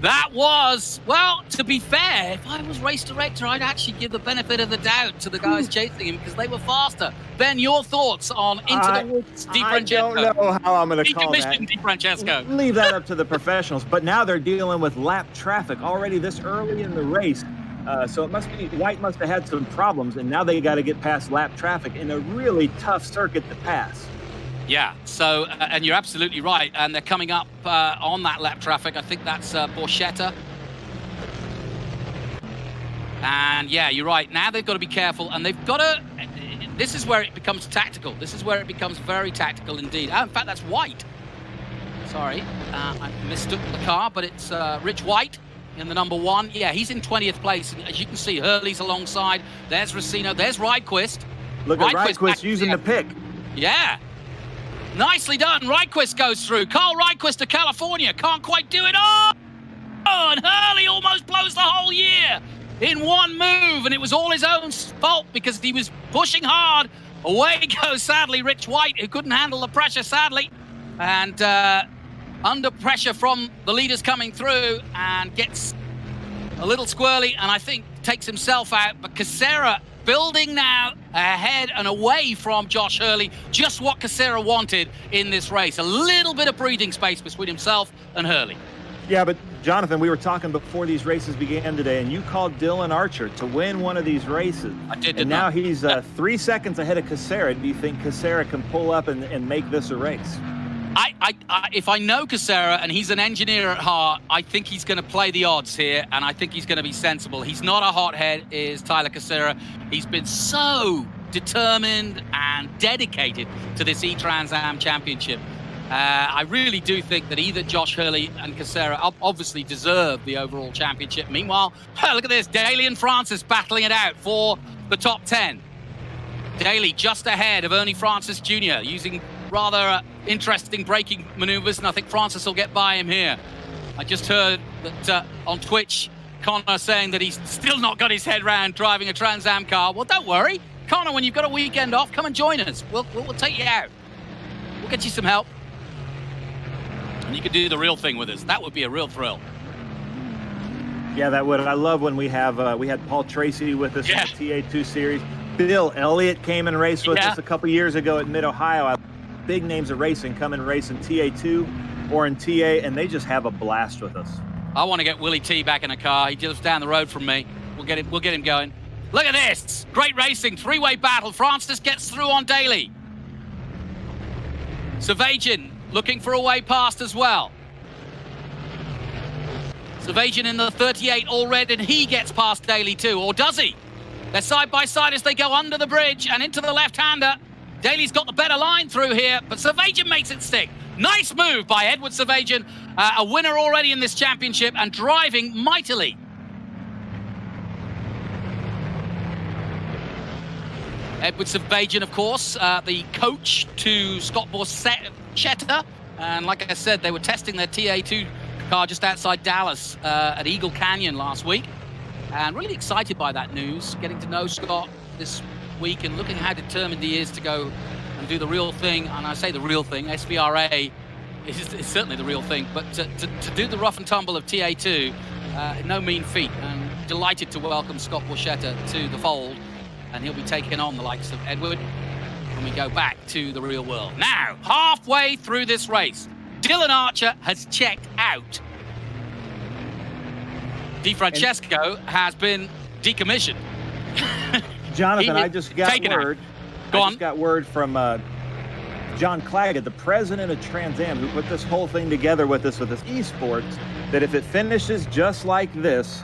that was, well, to be fair, if I was race director, I'd actually give the benefit of the doubt to the guys chasing him because they were faster. Ben, your thoughts on Into the Woods, DiFrancesco? I don't know how I'm going to call that. DiFrancesco. Leave that up to the professionals. But now they're dealing with lap traffic already this early in the race. So it must be, White must have had some problems, and now they got to get past lap traffic in a really tough circuit to pass. Yeah, so, and you're absolutely right, and they're coming up on that lap traffic. I think that's Borchetta. And yeah, you're right. Now they've got to be careful, and they've got to, this is where it becomes tactical. This is where it becomes very tactical indeed. Oh, in fact, that's White. Sorry, I mistook the car, but it's Rich White in the number 1. Yeah, he's in 20th place, and as you can see, Hurley's alongside. There's Racino, there's Ryquist. Look at Ryquist using the pick. Yeah. Nicely done. Ryquist goes through. Carl Ryquist to California. Can't quite do it. Oh, and Hurley almost blows the whole year in one move. And it was all his own fault because he was pushing hard. Away goes, sadly, Rich White, who couldn't handle the pressure, sadly. And under pressure from the leaders coming through and gets a little squirrely and I think takes himself out. But Kicera building now ahead and away from Josh Hurley, just what Kicera wanted in this race. A little bit of breathing space between himself and Hurley. Yeah, but Jonathan, we were talking before these races began today, and you called Dylan Archer to win one of these races. I did. And now he's 3 seconds ahead of Kicera. Do you think Kicera can pull up and make this a race? If I know Kicera, and he's an engineer at heart, I think he's going to play the odds here, and I think he's going to be sensible. He's not a hothead, is Tyler Kicera. He's been so determined and dedicated to this E-Trans Am Championship. I really do think that either Josh Hurley and Kicera obviously deserve the overall championship. Meanwhile, look at this, Daly and Francis battling it out for the top 10. Daly just ahead of Ernie Francis Jr. using rather interesting braking maneuvers, and I think Francis will get by him here. I just heard that on Twitch, Connor saying that he's still not got his head round driving a Trans Am car. Well, don't worry. Connor, when you've got a weekend off, come and join us. We'll take you out. We'll get you some help. And you could do the real thing with us. That would be a real thrill. Yeah, that would. I love when we have, we had Paul Tracy with us in the TA2 series. Bill Elliott came and raced with us a couple years ago at Mid-Ohio. Big names of racing come and race in TA2 or in TA, and they just have a blast with us. I want to get Willie T back in a car. He lives down the road from me. We'll get him going. Look at this. Great racing. Three-way battle. Francis gets through on Daly. Savagin looking for a way past as well. Savagin in the 38 already, and he gets past Daly too. Or does he? They're side by side as they go under the bridge and into the left-hander. Daly's got the better line through here, but Savagin makes it stick. Nice move by Edward Savagin, a winner already in this championship and driving mightily. Edward Savagin, of course, the coach to Scott Borchetta. And like I said, they were testing their TA2 car just outside Dallas at Eagle Canyon last week. And really excited by that news, getting to know Scott this week and looking how determined he is to go and do the real thing. And I say the real thing, SVRA is certainly the real thing, but to do the rough and tumble of TA2, no mean feat. And delighted to welcome Scott Borchetta to the fold, and he'll be taking on the likes of Edward when we go back to the real world. Now, halfway through this race, Dylan Archer has checked out. DiFrancesco has been decommissioned. Jonathan, I just got word. I just got word from John Claggett, the president of Trans Am, who put this whole thing together with us esports, that if it finishes just like this,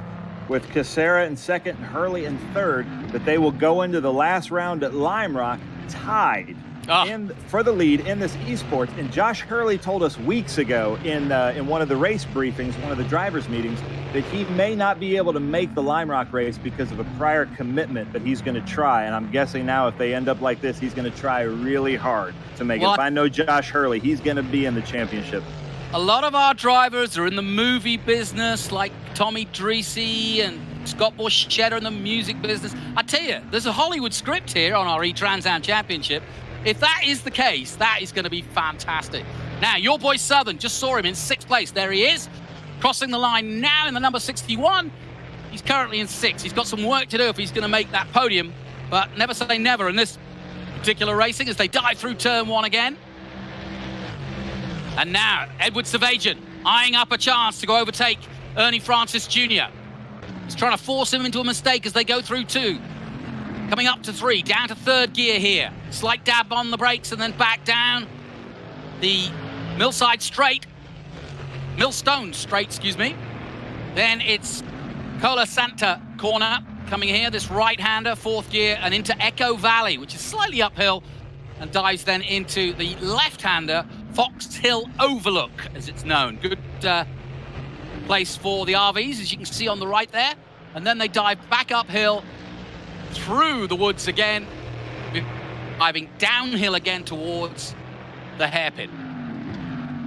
with Kicera in second and Hurley in third, that they will go into the last round at Lime Rock tied. for the lead in this esports. And Josh Hurley told us weeks ago in one of the race briefings, one of the drivers' meetings, that he may not be able to make the Lime Rock race because of a prior commitment, but he's going to try. And I'm guessing now if they end up like this, he's going to try really hard to make it. If I know Josh Hurley, he's going to be in the championship. A lot of our drivers are in the movie business, like Tommy Dreesy and Scott Borchetta in the music business. I tell you, there's a Hollywood script here on our E-Trans Am Championship. If that is the case, that is going to be fantastic. Now, your boy Southern, just saw him in 6th place. There he is, crossing the line now in the number 61. He's currently in 6th. He's got some work to do if he's going to make that podium, but never say never in this particular racing as they dive through turn 1 again. And now, Edward Savajian eyeing up a chance to go overtake Ernie Francis Jr. He's trying to force him into a mistake as they go through 2. Coming up to 3, down to 3rd gear here. Slight dab on the brakes and then back down the Millstone straight, excuse me. Then it's Cola Santa corner coming here, this right-hander, 4th gear, and into Echo Valley, which is slightly uphill, and dives then into the left-hander, Fox Hill Overlook, as it's known. Good place for the RVs, as you can see on the right there. And then they dive back uphill, through the woods again, driving downhill again towards the hairpin.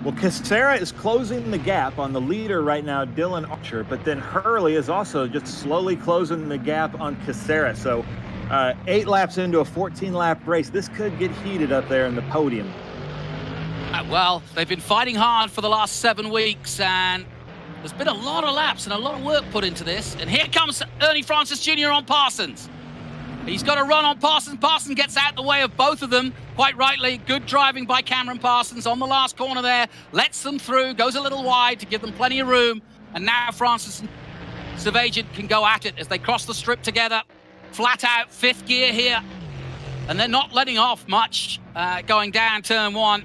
Well, Kicera is closing the gap on the leader right now, Dylan Archer, but then Hurley is also just slowly closing the gap on Kicera. So 8 laps into a 14-lap race, this could get heated up there in the podium. Well, they've been fighting hard for the last 7 weeks, and there's been a lot of laps and a lot of work put into this. And here comes Ernie Francis Jr. on Parsons. He's got a run on Parsons. Parsons gets out the way of both of them, quite rightly. Good driving by Cameron Parsons on the last corner there. Lets them through, goes a little wide to give them plenty of room. And now Francis and Savajian can go at it as they cross the strip together. Flat out, 5th gear here. And they're not letting off much going down turn 1.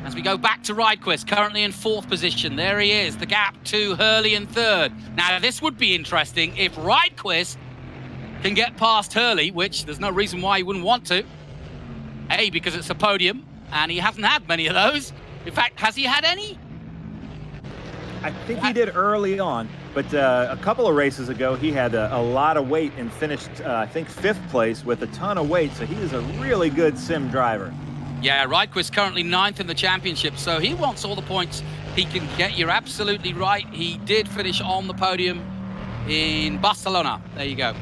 As we go back to Ridequist, currently in 4th position. There he is, the gap to Hurley in 3rd. Now, this would be interesting if Ridequist can get past Hurley, which there's no reason why he wouldn't want to. A, because it's a podium, and he hasn't had many of those. In fact, has he had any? I think he did early on, but a couple of races ago, he had a lot of weight and finished, I think, 5th place with a ton of weight, so he is a really good sim driver. Yeah, Ridequist currently 9th in the championship, so he wants all the points he can get. You're absolutely right. He did finish on the podium in Barcelona. There you go.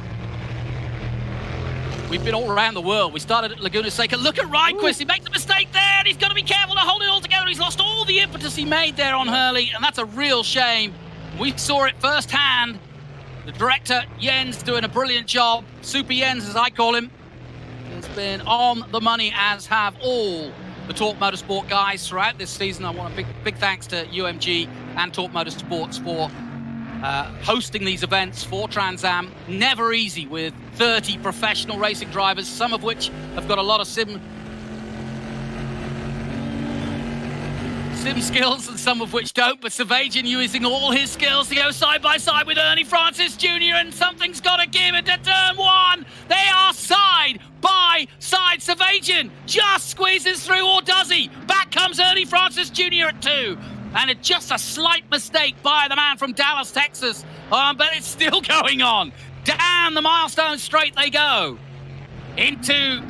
We've been all around the world. We started at Laguna Seca. Look at Ridequist. He makes a mistake there, and he's got to be careful to hold it all together. He's lost all the impetus he made there on Hurley, and that's a real shame. We saw it firsthand. The director, Jens, doing a brilliant job. Super Jens, as I call him. He's been on the money, as have all the Talk Motorsport guys throughout this season. I want a big thanks to UMG and Talk Motorsports for hosting these events for Trans Am. Never easy with 30 professional racing drivers, some of which have got a lot of sim skills and some of which don't, but Savajian using all his skills to go side by side with Ernie Francis Jr., and something's got to give it to turn 1. They are side by side. Savajian just squeezes through, or does he? Back comes Ernie Francis Jr. at 2. And it's just a slight mistake by the man from Dallas, Texas. But it's still going on. Down the milestone straight they go. Into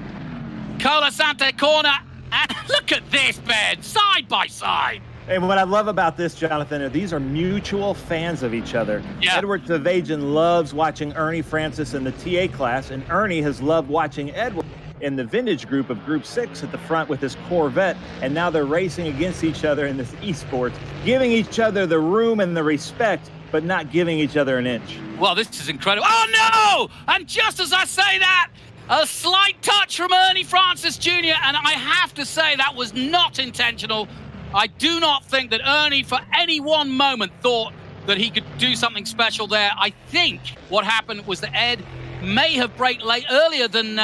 Cola Santa corner. And look at this, Ben, side by side. And what I love about this, Jonathan, are these are mutual fans of each other. Yeah. Edward Savajian loves watching Ernie Francis in the TA class, and Ernie has loved watching Edward in the vintage group of Group 6 at the front with his Corvette, and now they're racing against each other in this esports, giving each other the room and the respect, but not giving each other an inch. Well, this is incredible. Oh, no! And just as I say that, a slight touch from Ernie Francis Jr., and I have to say that was not intentional. I do not think that Ernie for any one moment thought that he could do something special there. I think what happened was that Ed may have braked late earlier than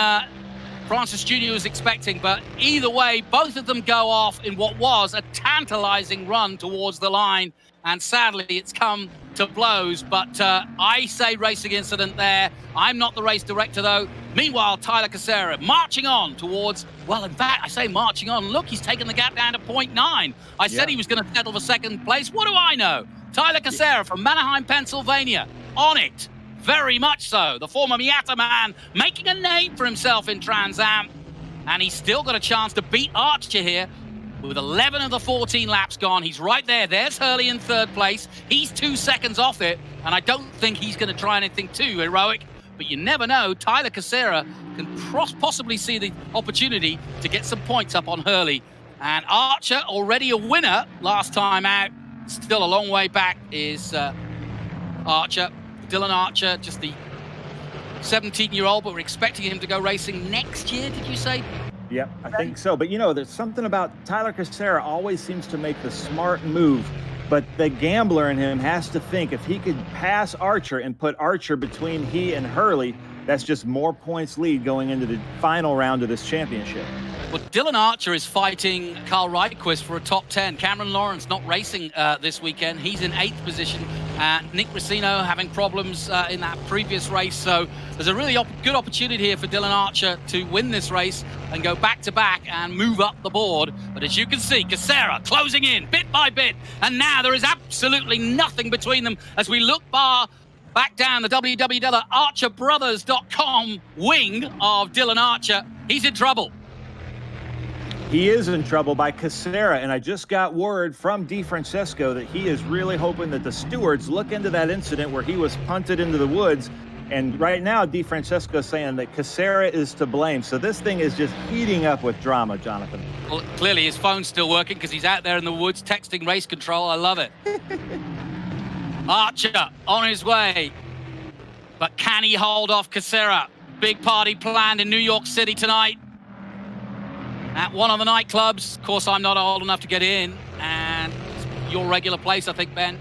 Francis Jr. was expecting, but either way, both of them go off in what was a tantalizing run towards the line, and sadly it's come to blows, but I say racing incident there. I'm not the race director, though. Meanwhile, Tyler Kicera marching on towards, well, in fact, I say marching on. Look, he's taken the gap down to 0.9. I said he was going to settle for second place. What do I know? Tyler Kicera from Manheim, Pennsylvania, on it. Very much so. The former Miata man making a name for himself in Trans Am. And he's still got a chance to beat Archer here with 11 of the 14 laps gone. He's right there. There's Hurley in third place. He's 2 seconds off it. And I don't think he's going to try anything too heroic. But you never know. Tyler Kicera can possibly see the opportunity to get some points up on Hurley. And Archer, already a winner last time out. Still a long way back is Archer. Dylan Archer, just the 17-year-old, but we're expecting him to go racing next year, did you say? Yeah, I think so. But, you know, there's something about Tyler Kicera always seems to make the smart move. But the gambler in him has to think if he could pass Archer and put Archer between he and Hurley, that's just more points lead going into the final round of this championship. Well, Dylan Archer is fighting Carl Reitquist for a top 10. Cameron Lawrence not racing this weekend. He's in 8th position. Nick Racino having problems in that previous race. So there's a really good opportunity here for Dylan Archer to win this race and go back-to-back and move up the board. But as you can see, Kicera closing in bit by bit. And now there is absolutely nothing between them as we look back down the www.archerbrothers.com wing of Dylan Archer. He's in trouble. He is in trouble by Kicera, and I just got word from DeFrancesco that he is really hoping that the stewards look into that incident where he was punted into the woods. And right now, DeFrancesco is saying that Kicera is to blame. So this thing is just heating up with drama, Jonathan. Well, clearly his phone's still working because he's out there in the woods texting race control. I love it. Archer on his way. But can he hold off Kicera? Big party planned in New York City tonight at one of the nightclubs. Of course, I'm not old enough to get in, and it's your regular place, I think, Ben.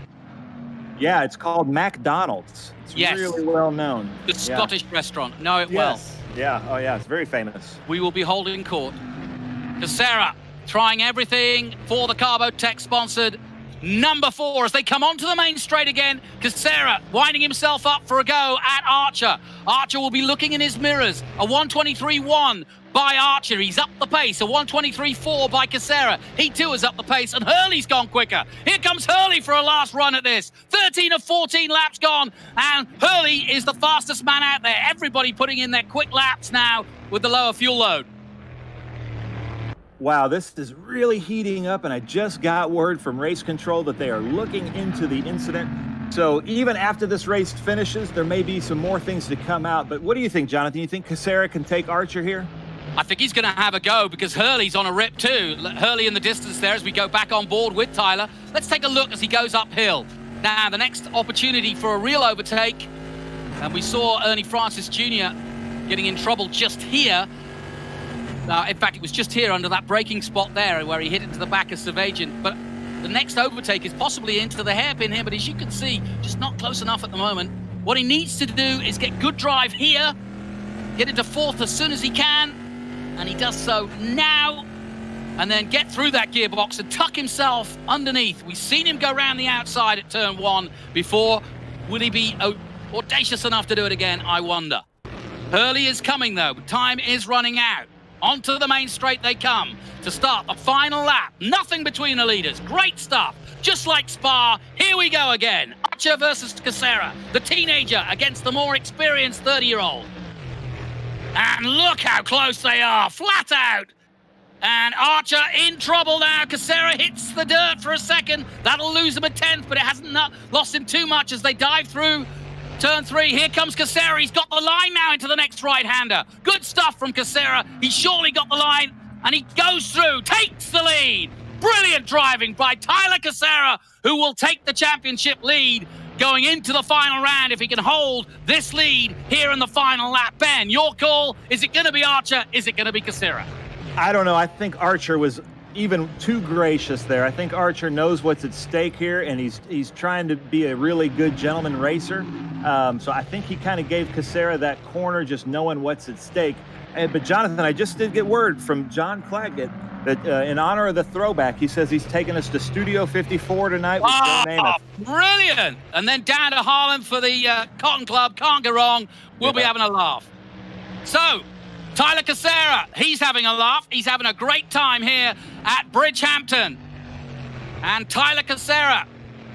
Yeah, it's called McDonald's. It's really well known. The Scottish restaurant. Know it well. Yeah, oh yeah, it's very famous. We will be holding court. Kicera trying everything for the Carbotech sponsored number 4 as they come onto the main straight again. Kicera winding himself up for a go at Archer. Archer will be looking in his mirrors. A 1:23.1 by Archer. He's up the pace. A 1:23.4 by Kicera. He too is up the pace, and Hurley's gone quicker. Here comes Hurley for a last run at this. 13 of 14 laps gone, and Hurley is the fastest man out there. Everybody putting in their quick laps now with the lower fuel load. Wow, this is really heating up, and I just got word from race control that they are looking into the incident. So even after this race finishes, there may be some more things to come out. But what do you think, Jonathan? You think Kicera can take Archer here? I think he's going to have a go because Hurley's on a rip too. Hurley in the distance there as we go back on board with Tyler. Let's take a look as he goes uphill. Now, the next opportunity for a real overtake. And we saw Ernie Francis Jr. getting in trouble just here. In fact, it was just here under that braking spot there where he hit into the back of Savagian. But the next overtake is possibly into the hairpin here. But as you can see, just not close enough at the moment. What he needs to do is get good drive here, get into 4th as soon as he can. And he does so now. And then get through that gearbox and tuck himself underneath. We've seen him go around the outside at turn 1 before. Will he be audacious enough to do it again? I wonder. Hurley is coming, though. Time is running out. Onto the main straight they come to start the final lap. Nothing between the leaders. Great stuff. Just like Spa, here we go again. Archer versus Kicera, the teenager against the more experienced 30-year-old. And look how close they are, flat out. And Archer in trouble now. Kicera hits the dirt for a second. That'll lose him a 10th, but it hasn't lost him too much as they dive through turn 3. Here comes Kicera. He's got the line now into the next right-hander. Good stuff from Kicera. He's surely got the line, and he goes through, takes the lead. Brilliant driving by Tyler Kicera, who will take the championship lead going into the final round if he can hold this lead here in the final lap. Ben, your call. Is it going to be Archer? Is it going to be Kicera? I don't know. I think Archer was even too gracious there. I think Archer knows what's at stake here, and he's trying to be a really good gentleman racer. So I think he kind of gave Kicera that corner just knowing what's at stake. But Jonathan, I just did get word from John Claggett that in honor of the throwback, he says he's taking us to Studio 54 tonight with Joe Namath. Brilliant! And then down to Harlem for the Cotton Club. Can't go wrong. We'll be having a laugh. So, Tyler Kicera, he's having a laugh. He's having a great time here at Bridgehampton. And Tyler Kicera,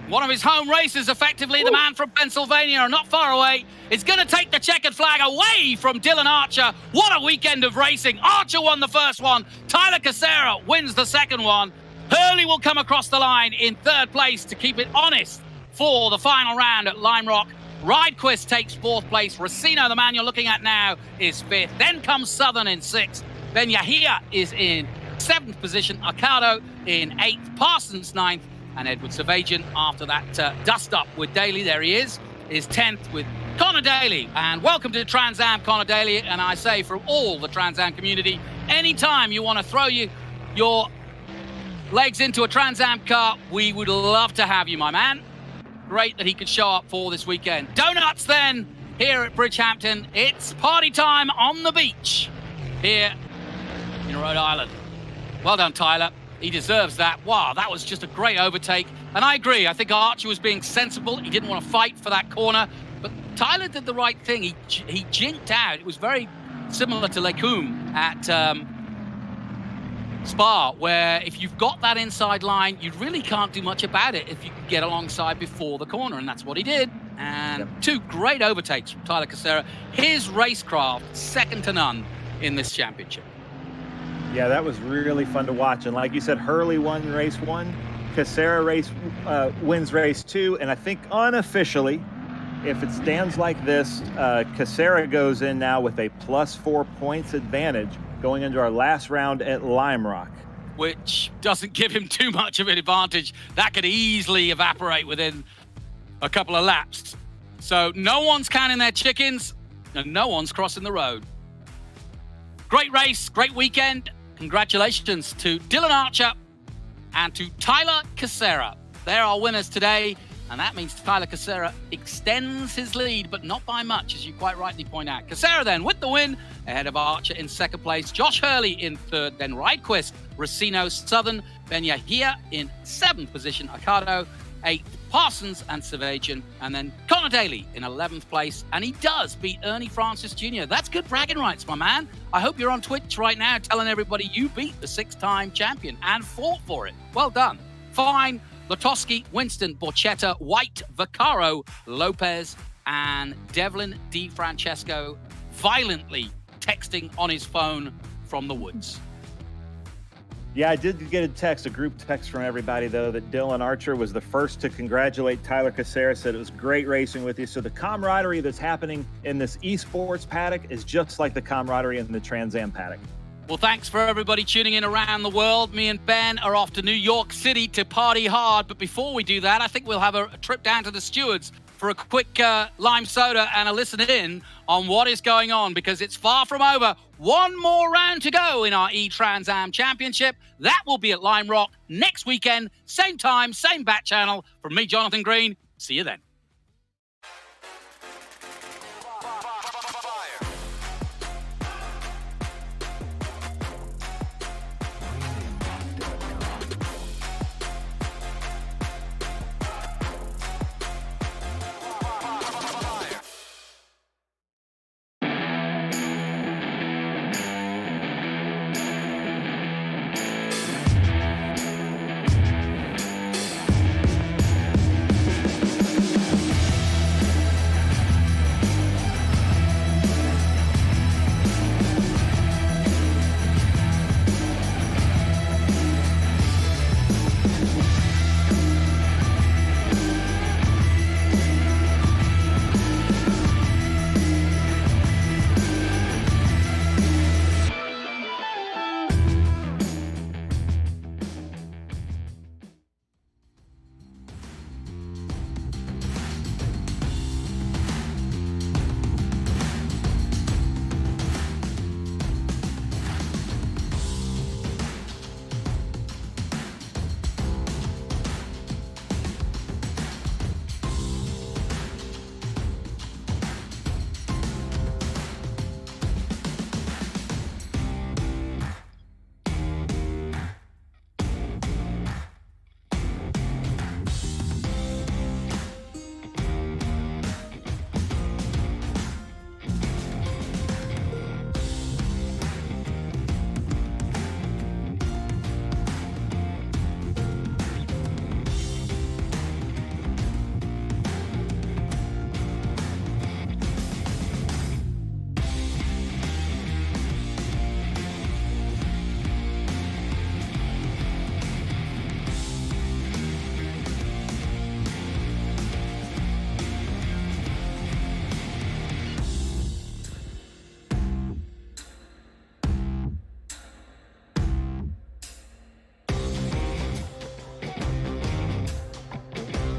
one of his home races, effectively the man from Pennsylvania, not far away, is going to take the checkered flag away from Dylan Archer. What a weekend of racing. Archer won the first one. Tyler Kicera wins the second one. Hurley will come across the line in third place to keep it honest for the final round at Lime Rock. Ridequist takes fourth place. Racino, the man you're looking at now, is fifth. Then comes Southern in sixth. Ben Yahia is in seventh position. Arcado in eighth. Parsons ninth. And Edward Savagian, after that dust-up with Daly, there he is 10th with Connor Daly. And welcome to Trans Am, Connor Daly. And I say from all the Trans Am community, anytime you want to throw your legs into a Trans Am car, we would love to have you, my man. Great that he could show up for this weekend. Donuts then, here at Bridgehampton. It's party time on the beach here in Rhode Island. Well done, Tyler. He deserves that. Wow, that was just a great overtake. And I agree. I think Archer was being sensible. He didn't want to fight for that corner. But Tyler did the right thing. He jinked out. It was very similar to Lecombe at Spa, where if you've got that inside line, you really can't do much about it if you can get alongside before the corner. And that's what he did. And two great overtakes from Tyler Kicera. His racecraft, second to none in this championship. Yeah, that was really fun to watch. And like you said, Hurley won race one, Kicera wins race two, and I think unofficially, if it stands like this, Kicera goes in now with a +4 points advantage going into our last round at Lime Rock. Which doesn't give him too much of an advantage. That could easily evaporate within a couple of laps. So no one's counting their chickens, and no one's crossing the road. Great race, great weekend. Congratulations to Dylan Archer and to Tyler Kicera. They're our winners today, and that means Tyler Kicera extends his lead, but not by much, as you quite rightly point out. Kicera then with the win, ahead of Archer in second place, Josh Hurley in third, then Ridequist, Racino, Southern, Ben Yahia in seventh position, Arcado, eighth, Parsons and Savagian, and then Connor Daly in 11th place, and he does beat Ernie Francis Jr. That's good bragging rights, my man. I hope you're on Twitch right now telling everybody you beat the six-time champion and fought for it. Well done. Fine, Lotowski, Winston, Borchetta, White, Vaccaro, Lopez, and Devlin DiFrancesco violently texting on his phone from the woods. Yeah, I did get a group text from everybody, though, that Dylan Archer was the first to congratulate Tyler Kicera, said it was great racing with you. So the camaraderie that's happening in this esports paddock is just like the camaraderie in the Trans Am paddock. Well, thanks for everybody tuning in around the world. Me and Ben are off to New York City to party hard. But before we do that, I think we'll have a trip down to the stewards for a quick lime soda and a listen in on what is going on, because it's far from over. One more round to go in our E-Trans Am Championship. That will be at Lime Rock next weekend. Same time, same bat channel. From me, Jonathan Green. See you then.